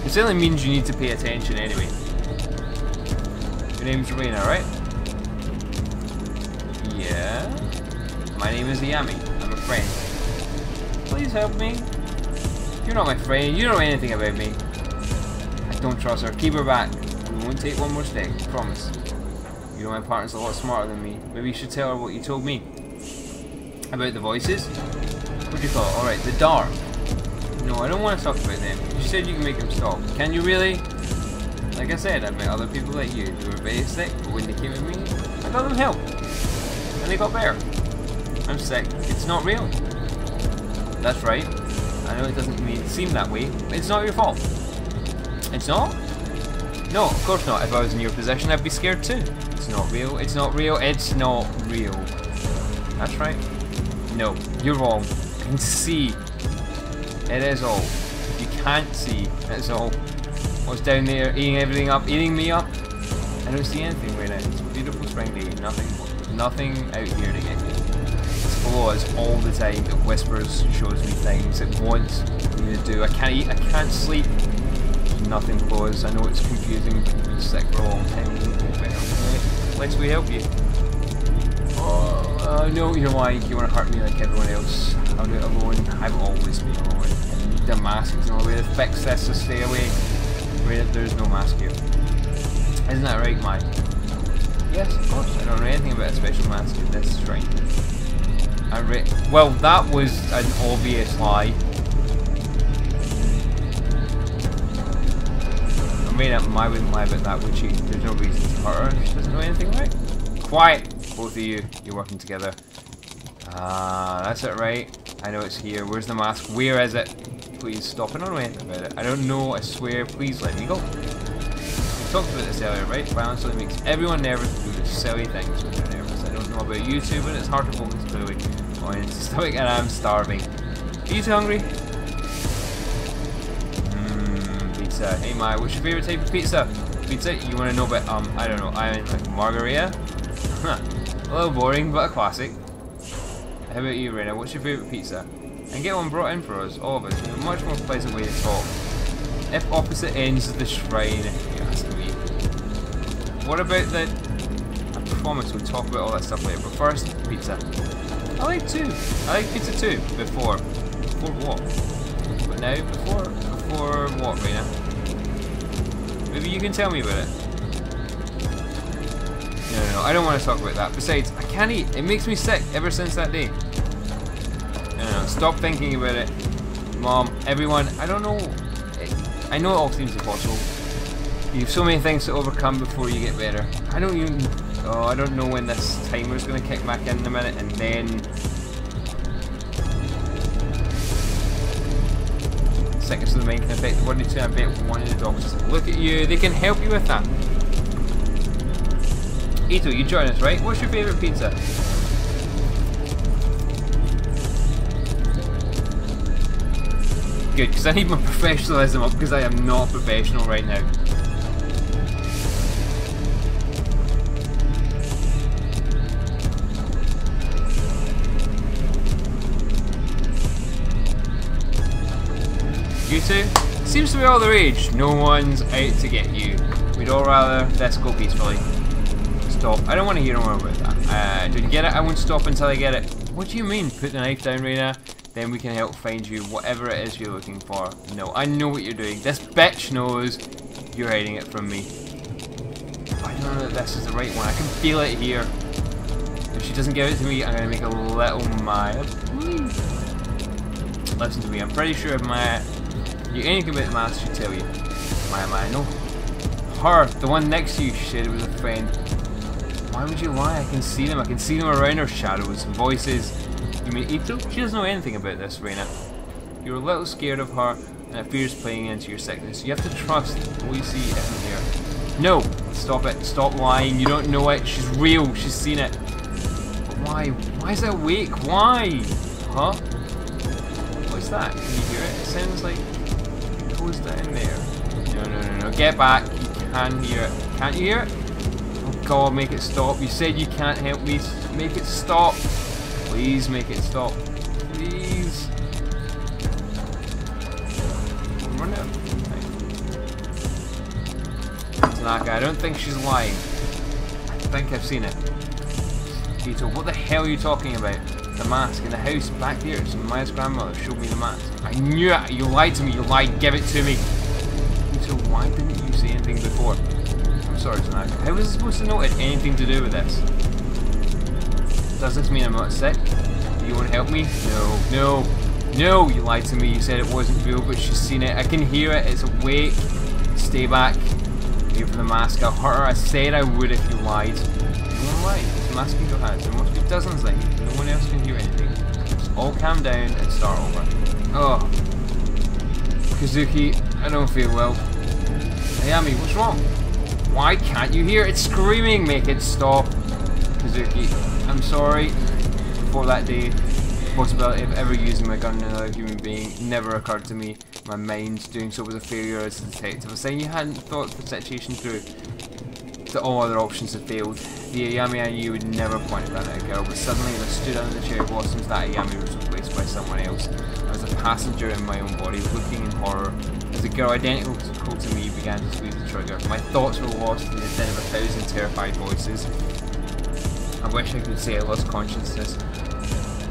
It certainly means you need to pay attention anyway. Your name's Rowena, right? Yeah. My name is Yami. I'm a friend. Please help me. You're not my friend. You don't know anything about me. I don't trust her. Keep her back. We won't take one more step. Promise. You know my partner's a lot smarter than me. Maybe you should tell her what you told me. About the voices? What do you call it? Alright, the dark. No, I don't want to talk about them. You said you can make them stop. Can you really? Like I said, I've met other people like you who were very sick, but when they came with me, I got them help. And they got better. I'm sick. It's not real. That's right. I know it doesn't seem that way, but it's not your fault. It's not? No, of course not. If I was in your position, I'd be scared too. It's not real. It's not real. It's not real. That's right. No, you're wrong. I can see. It is all. You can't see. It's all. What's down there? Eating everything up? Eating me up? I don't see anything right now. It's a beautiful spring day. Nothing out here to get you. It's below us all the time. It whispers, shows me things. It wants me to do. I can't eat. I can't sleep. There's nothing below us. I know it's confusing, but you've been sick for a long time. Let's we help you. Oh, no, you're lying. You want to hurt me like everyone else. I'll do it alone. I've always been alone. I need the mask. There's no way to fix this, so stay away. There's no mask here. Isn't that right, Mike? Yes, of course. I don't know anything about a special mask in this shrine. Well, that was an obvious lie. I mean, I wouldn't lie about that, would she? There's no reason to hurt her. She doesn't know anything, right? Quiet! Both of you. You're working together. Ah, that's it, right? I know it's here. Where's the mask? Where is it? Please stop. I don't know anything about it. I don't know. I swear. Please let me go. We talked about this earlier, right? Violence only makes everyone nervous to do silly things when they're nervous. I don't know about you two, but it's hard to focus clearly. Oh, and it's stomach and I'm starving. Are you two hungry? Pizza. Hey, Mai, what's your favorite type of pizza? Pizza? You want to know about, I don't know. I mean, like margarita? Huh. A little boring, but a classic. How about you, Rena? What's your favorite pizza? And get one brought in for us, all of us, in a much more pleasant way to talk. If opposite ends of the shrine, if you ask me. What about the... I promise we'll talk about all that stuff later, but first, pizza. I like too. I like pizza too. Before. Before what? But now, before what, Rena? Maybe you can tell me about it. No, I don't want to talk about that. Besides, I can't eat. It makes me sick ever since that day. No, stop thinking about it. Mom, everyone, I don't know. I know it all seems impossible. You have so many things to overcome before you get better. I don't know when this timer's going to kick back in a minute, and then... Sickness of the mind can affect the body too. I bet one of the doctors look at you. They can help you with that. Ito, you join us, right? What's your favourite pizza? Good, because I need my professionalism up, because I am not professional right now. You two? Seems to be all the rage. No one's out to get you. We'd all rather this go peacefully. Stop. I don't want to hear more about that. Did you get it? I won't stop until I get it. What do you mean? Put the knife down, Rena. Then we can help find you whatever it is you're looking for. No, I know what you're doing. This bitch knows you're hiding it from me. I don't know that this is the right one. I can feel it here. If she doesn't give it to me, I'm going to make a little mad. Listen to me. I'm pretty sure anything about the mask should tell you. Maya, no. Her, the one next to you, she said it was a friend. Why would you lie? I can see them. I can see them around her, shadows, voices. You mean Ito? She doesn't know anything about this, Rena. You're a little scared of her, and it fears playing into your sickness. You have to trust what we see isn't here. No! Stop it. Stop lying. You don't know it. She's real. She's seen it. But why? Why is it awake? Why? Huh? What's that? Can you hear it? It sounds like it goes down there. No. Get back. You can hear it. Can't you hear it? Oh God, make it stop. You said you can't help me. Make it stop. Please make it stop. Please. Run it. Tanaka, I don't think she's lying. think I've seen it. Ito, what the hell are you talking about? The mask in the house back there. It's Maya's grandmother showed me the mask. I knew it! You lied to me, you lied. Give it to me. Ito, why didn't you say anything before? I'm sorry, Tanaka. How was I supposed to know it had anything to do with this? Does this mean I'm not sick? Do you want to help me? No. No. No! You lied to me. You said it wasn't real, but she's seen it. I can hear it. It's awake. Stay back. Wait for the mask. I'll hurt her. I said I would if you lied. You won't lie. It's a mask in your hands. There must be dozens like you. No one else can hear anything. Just all calm down and start over. Oh. Kazuki, I don't feel well. Ayami, what's wrong? Why can't you hear? It's screaming! Make it stop. Kazuki, I'm sorry. Before that day, the possibility of ever using my gun on another human being never occurred to me. My mind doing so was a failure as a detective. I was saying you hadn't thought the situation through. That all other options had failed. The Ayami I knew would never point a gun at a girl, but suddenly as I stood under the cherry blossoms, that Ayami was replaced by someone else. I was a passenger in my own body, looking in horror as a girl identical to me began to squeeze the trigger. My thoughts were lost in the din of 1,000 terrified voices. I wish I could say I lost consciousness,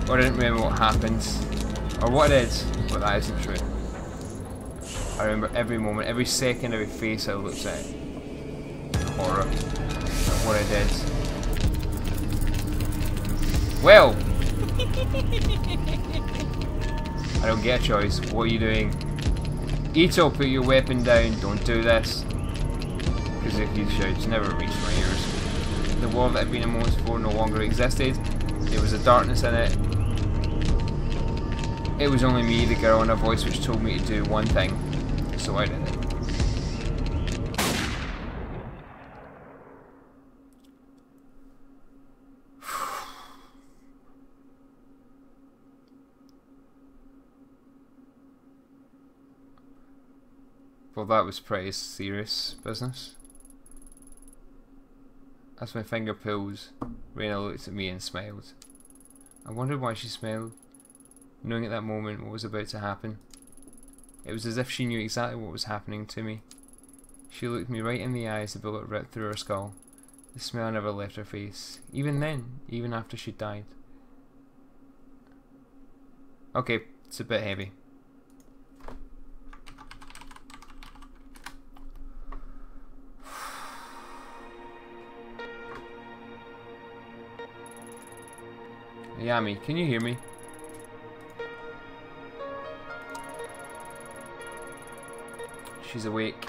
or I didn't remember what happened, or what it is, but that isn't true. I remember every moment, every second, every face I looked at. Horror at what I did. Well! I don't get a choice. What are you doing? Ito, put your weapon down. Don't do this. Kazuki's shouts never reached my ears. The world that had been a moment before no longer existed. There was a darkness in it. It was only me, the girl, and a voice which told me to do one thing. So I did it. Well, that was pretty serious business. As my finger pulls, Reina looked at me and smiled. I wondered why she smiled, knowing at that moment what was about to happen. It was as if she knew exactly what was happening to me. She looked me right in the eye as the bullet ripped through her skull. The smile never left her face, even then, even after she died. Okay, it's a bit heavy. Ayami, can you hear me? She's awake.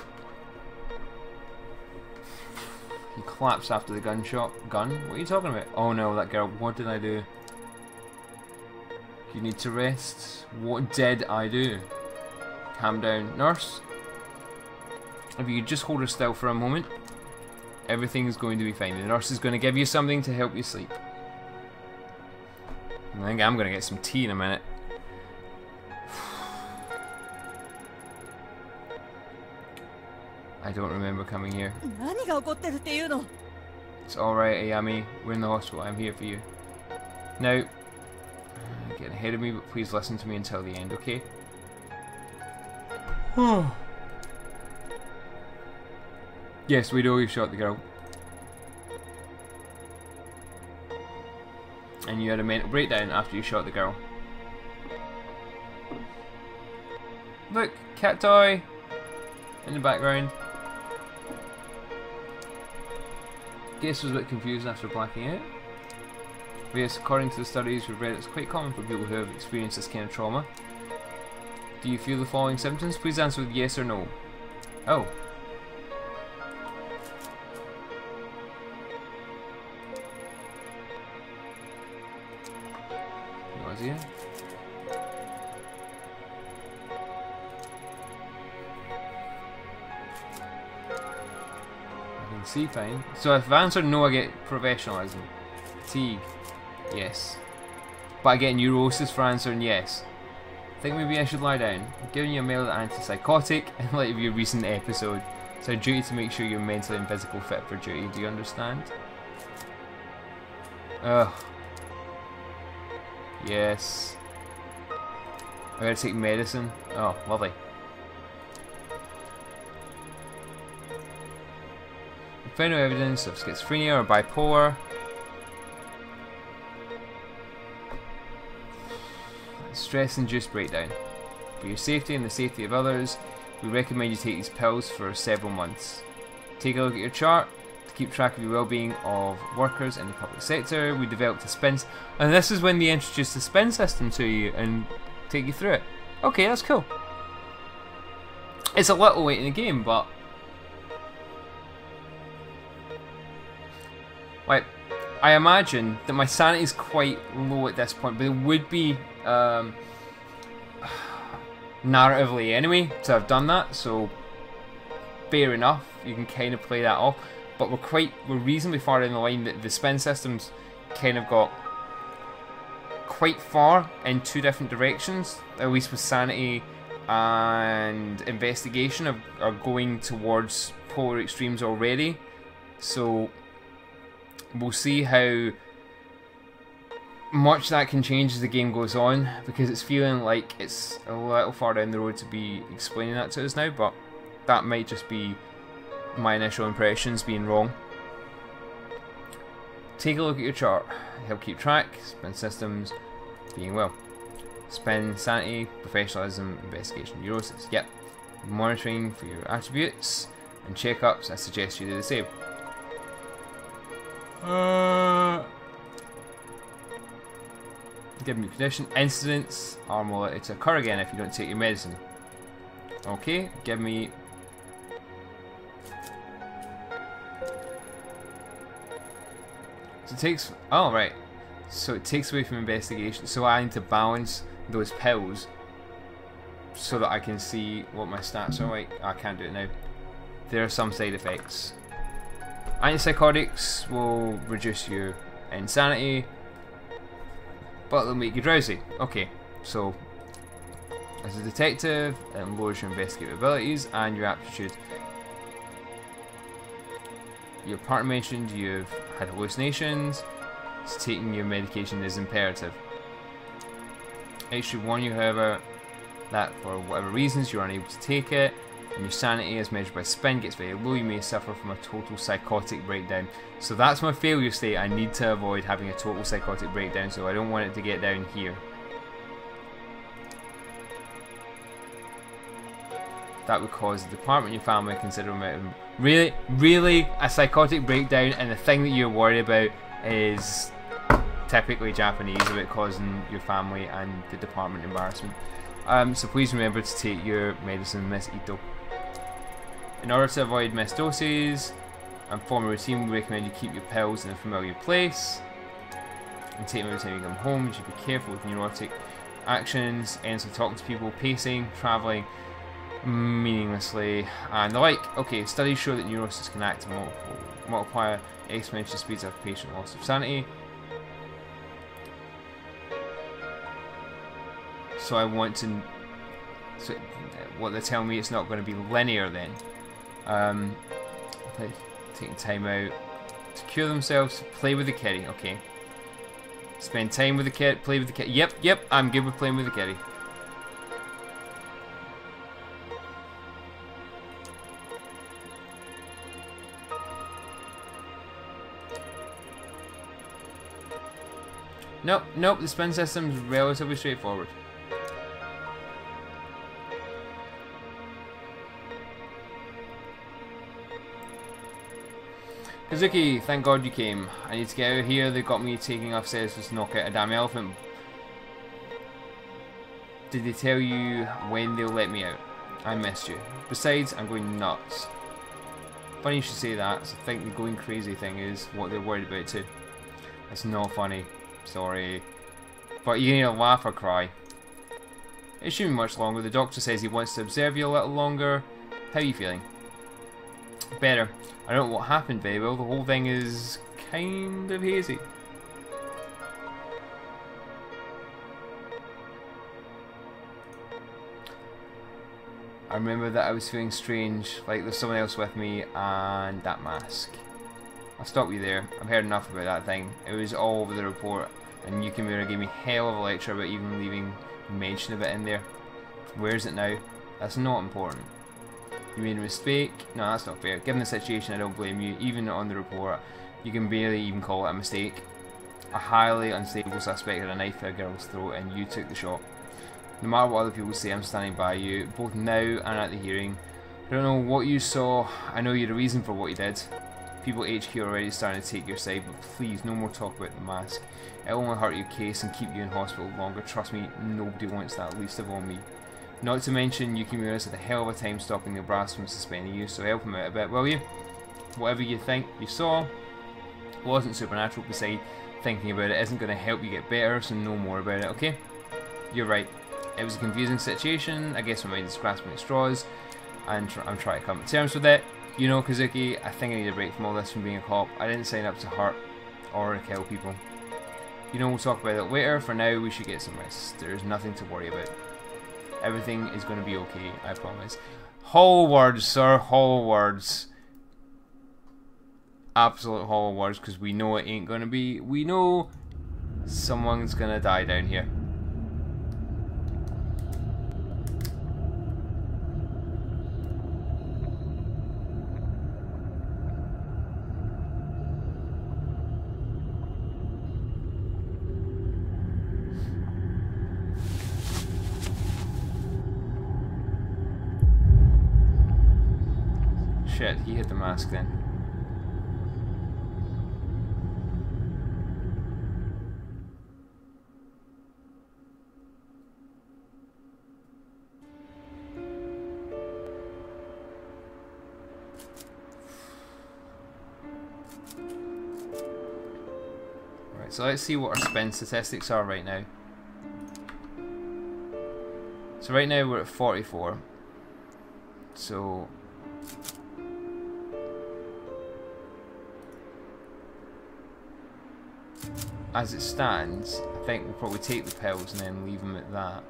He collapsed after the gunshot. Gun? What are you talking about? Oh no, that girl. What did I do? You need to rest. What did I do? Calm down. Nurse? If you could just hold her still for a moment, everything is going to be fine. The nurse is going to give you something to help you sleep. I think I'm going to get some tea in a minute. I don't remember coming here. It's alright, Ayami. We're in the hospital. I'm here for you. Now, getting ahead of me, but please listen to me until the end, okay? Yes, we know you shot the girl. And you had a mental breakdown after you shot the girl. Look, cat toy in the background. Guess was a bit confused after blacking out. But yes, according to the studies we've read, it's quite common for people who have experienced this kind of trauma. Do you feel the following symptoms? Please answer with yes or no. Oh. Nausea. I can see fine. So if I answer no, I get professionalism. Fatigue. Yes. But I get neurosis for answering yes. Think maybe I should lie down. I'm giving you a mild antipsychotic in light of your recent episode. It's our duty to make sure you're mentally and physically fit for duty. Do you understand? Ugh. Yes. I gotta take medicine. Oh, lovely. Found no evidence of schizophrenia or bipolar. Stress-induced breakdown. For your safety and the safety of others, we recommend you take these pills for several months. Take a look at your chart to keep track of your well-being of workers in the public sector. We developed a spin, and this is when they introduce the spin system to you and take you through it. Okay, that's cool. It's a little late in the game, but like, I imagine that my sanity is quite low at this point, but it would be narratively anyway to have done that, so fair enough, you can kind of play that off. But we're reasonably far down the line that the spin systems kind of got quite far in two different directions, at least with sanity and investigation are going towards polar extremes already. So we'll see how much that can change as the game goes on, because it's feeling like it's a little far down the road to be explaining that to us now, but that might just be my initial impressions being wrong. Take a look at your chart. Help keep track. Spin systems, being well. Spin sanity, professionalism, investigation, neurosis. Yep. Monitoring for your attributes and checkups. I suggest you do the same. Give me condition. Incidents are more likely to occur again if you don't take your medicine. Okay, give me. So it takes. Oh, right. So it takes away from investigation. So I need to balance those pills so that I can see what my stats are like. I can't do it now. There are some side effects. Antipsychotics will reduce your insanity, but they'll make you drowsy. Okay, so as a detective, it lowers your investigative abilities and your aptitude. Your partner mentioned you've had hallucinations, so taking your medication is imperative. I should warn you, however, that for whatever reasons you're unable to take it, and your sanity as measured by spin gets very low, you may suffer from a total psychotic breakdown. So that's my failure state. I need to avoid having a total psychotic breakdown, so I don't want it to get down here. That would cause the department and your family a considerable amount of... Really? A psychotic breakdown, and the thing that you're worried about is typically Japanese, about causing your family and the department embarrassment. So please remember to take your medicine, Miss Ito. In order to avoid missed doses and form a routine, we recommend you keep your pills in a familiar place and take them every time you come home. You should be careful with neurotic actions, endlessly talking to people, pacing, travelling meaninglessly, and the like. Okay, studies show that neurosis can act to multiply exponential speeds of patient loss of sanity. So I want to. So what they're telling me, it's not going to be linear then. Taking time out to cure themselves, play with the kitty. Okay. Spend time with the kid, play with the kitty. Yep, I'm good with playing with the kitty. Nope, the spin system's relatively straightforward. Kazuki, thank God you came. I need to get out of here. They got me taking off stairs to knock out a damn elephant. Did they tell you when they'll let me out? I missed you. Besides, I'm going nuts. Funny you should say that. So I think the going crazy thing is what they're worried about too. It's not funny. Sorry. But you either laugh or cry. It shouldn't be much longer. The doctor says he wants to observe you a little longer. How are you feeling? Better. I don't know what happened very well. The whole thing is kind of hazy. I remember that I was feeling strange, like there's someone else with me and that mask. I'll stop you there. I've heard enough about that thing. It was all over the report, and Yukimura gave me hell of a lecture about even leaving mention of it in there. Where is it now? That's not important. You made a mistake. No, that's not fair. Given the situation, I don't blame you. Even on the report, you can barely even call it a mistake. A highly unstable suspect had a knife to a girl's throat and you took the shot. No matter what other people say, I'm standing by you, both now and at the hearing. I don't know what you saw. I know you had a reason for what you did. People at HQ are already starting to take your side, but please, no more talk about the mask. It'll only hurt your case and keep you in hospital longer. Trust me, nobody wants that, least of all me. Not to mention, Yukimura's had a hell of a time stopping the brass from suspending you, so help him out a bit, will you? Whatever you think you saw wasn't supernatural, beside thinking about it isn't going to help you get better, so no more about it, okay? You're right. It was a confusing situation. I guess my mind is grasping at straws, and I'm trying to come to terms with it. You know, Kazuki, I think I need a break from all this from being a cop. I didn't sign up to hurt or to kill people. You know, we'll talk about it later. For now, we should get some rest. There's nothing to worry about. Everything is going to be okay, I promise. Hollow words, sir. Hollow words. Absolute hollow words, because we know it ain't going to be. We know someone's going to die down here. Shit, he hit the mask then. Right, so let's see what our spin statistics are right now. So right now we're at 44. So as it stands, I think we'll probably take the pills and then leave them at that.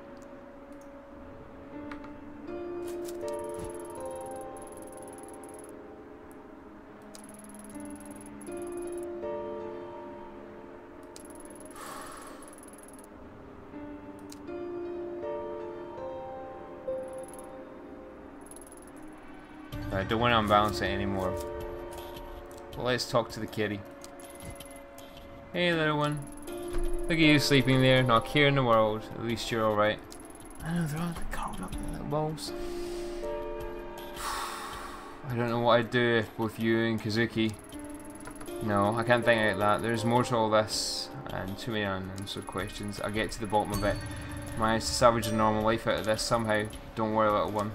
I don't want to unbalance it anymore. But let's talk to the kitty. Hey little one. Look at you sleeping there, not a care in the world. At least you're alright. I know they're all curled up in little balls. I don't know what I'd do if both you and Kazuki. No, I can't think like that. There's more to all this, and too many unanswered questions. I'll get to the bottom of it. Manage to salvage a normal life out of this somehow. Don't worry, little one.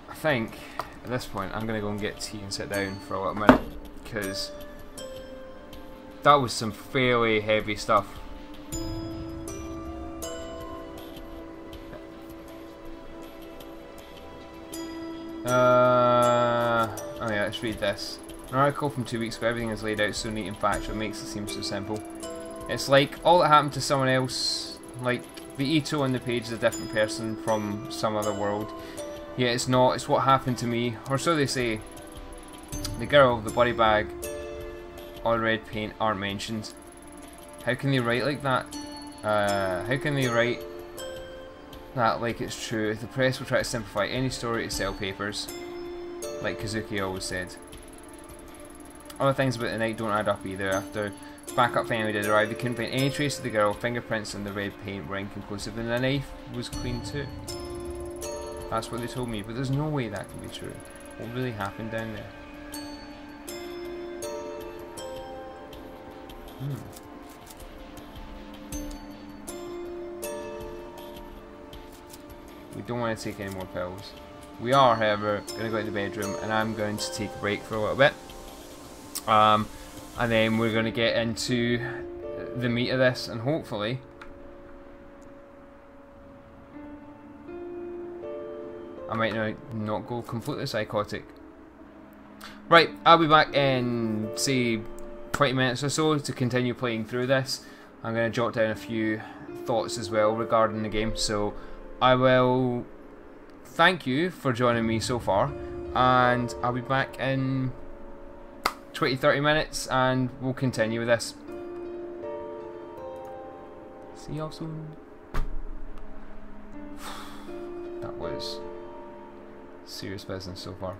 I think at this point I'm gonna go and get tea and sit down for a little minute, because that was some fairly heavy stuff. Oh yeah, let's read this. An article from 2 weeks ago. Everything is laid out so neat and factual, it makes it seem so simple. It's like all that happened to someone else, like the Ito on the page is a different person from some other world. Yeah, it's not, it's what happened to me, or so they say. The girl, the body bag, or red paint aren't mentioned. How can they write like that? How can they write that like it's true? The press will try to simplify any story to sell papers, like Kazuki always said. Other things about the night don't add up either. After backup finally did arrive, they couldn't find any trace of the girl. Fingerprints on the red paint were inconclusive, and the knife was clean too. That's what they told me, but there's no way that can be true. What really happened down there? We don't want to take any more pills. We are, however, going to go to the bedroom, and I'm going to take a break for a little bit. And then we're going to get into the meat of this, and hopefully I might not go completely psychotic. Right, I'll be back in, say, 20 minutes or so to continue playing through this. I'm going to jot down a few thoughts as well regarding the game. So I will thank you for joining me so far, and I'll be back in 20-30 minutes and we'll continue with this. See y'all soon. That was serious business so far.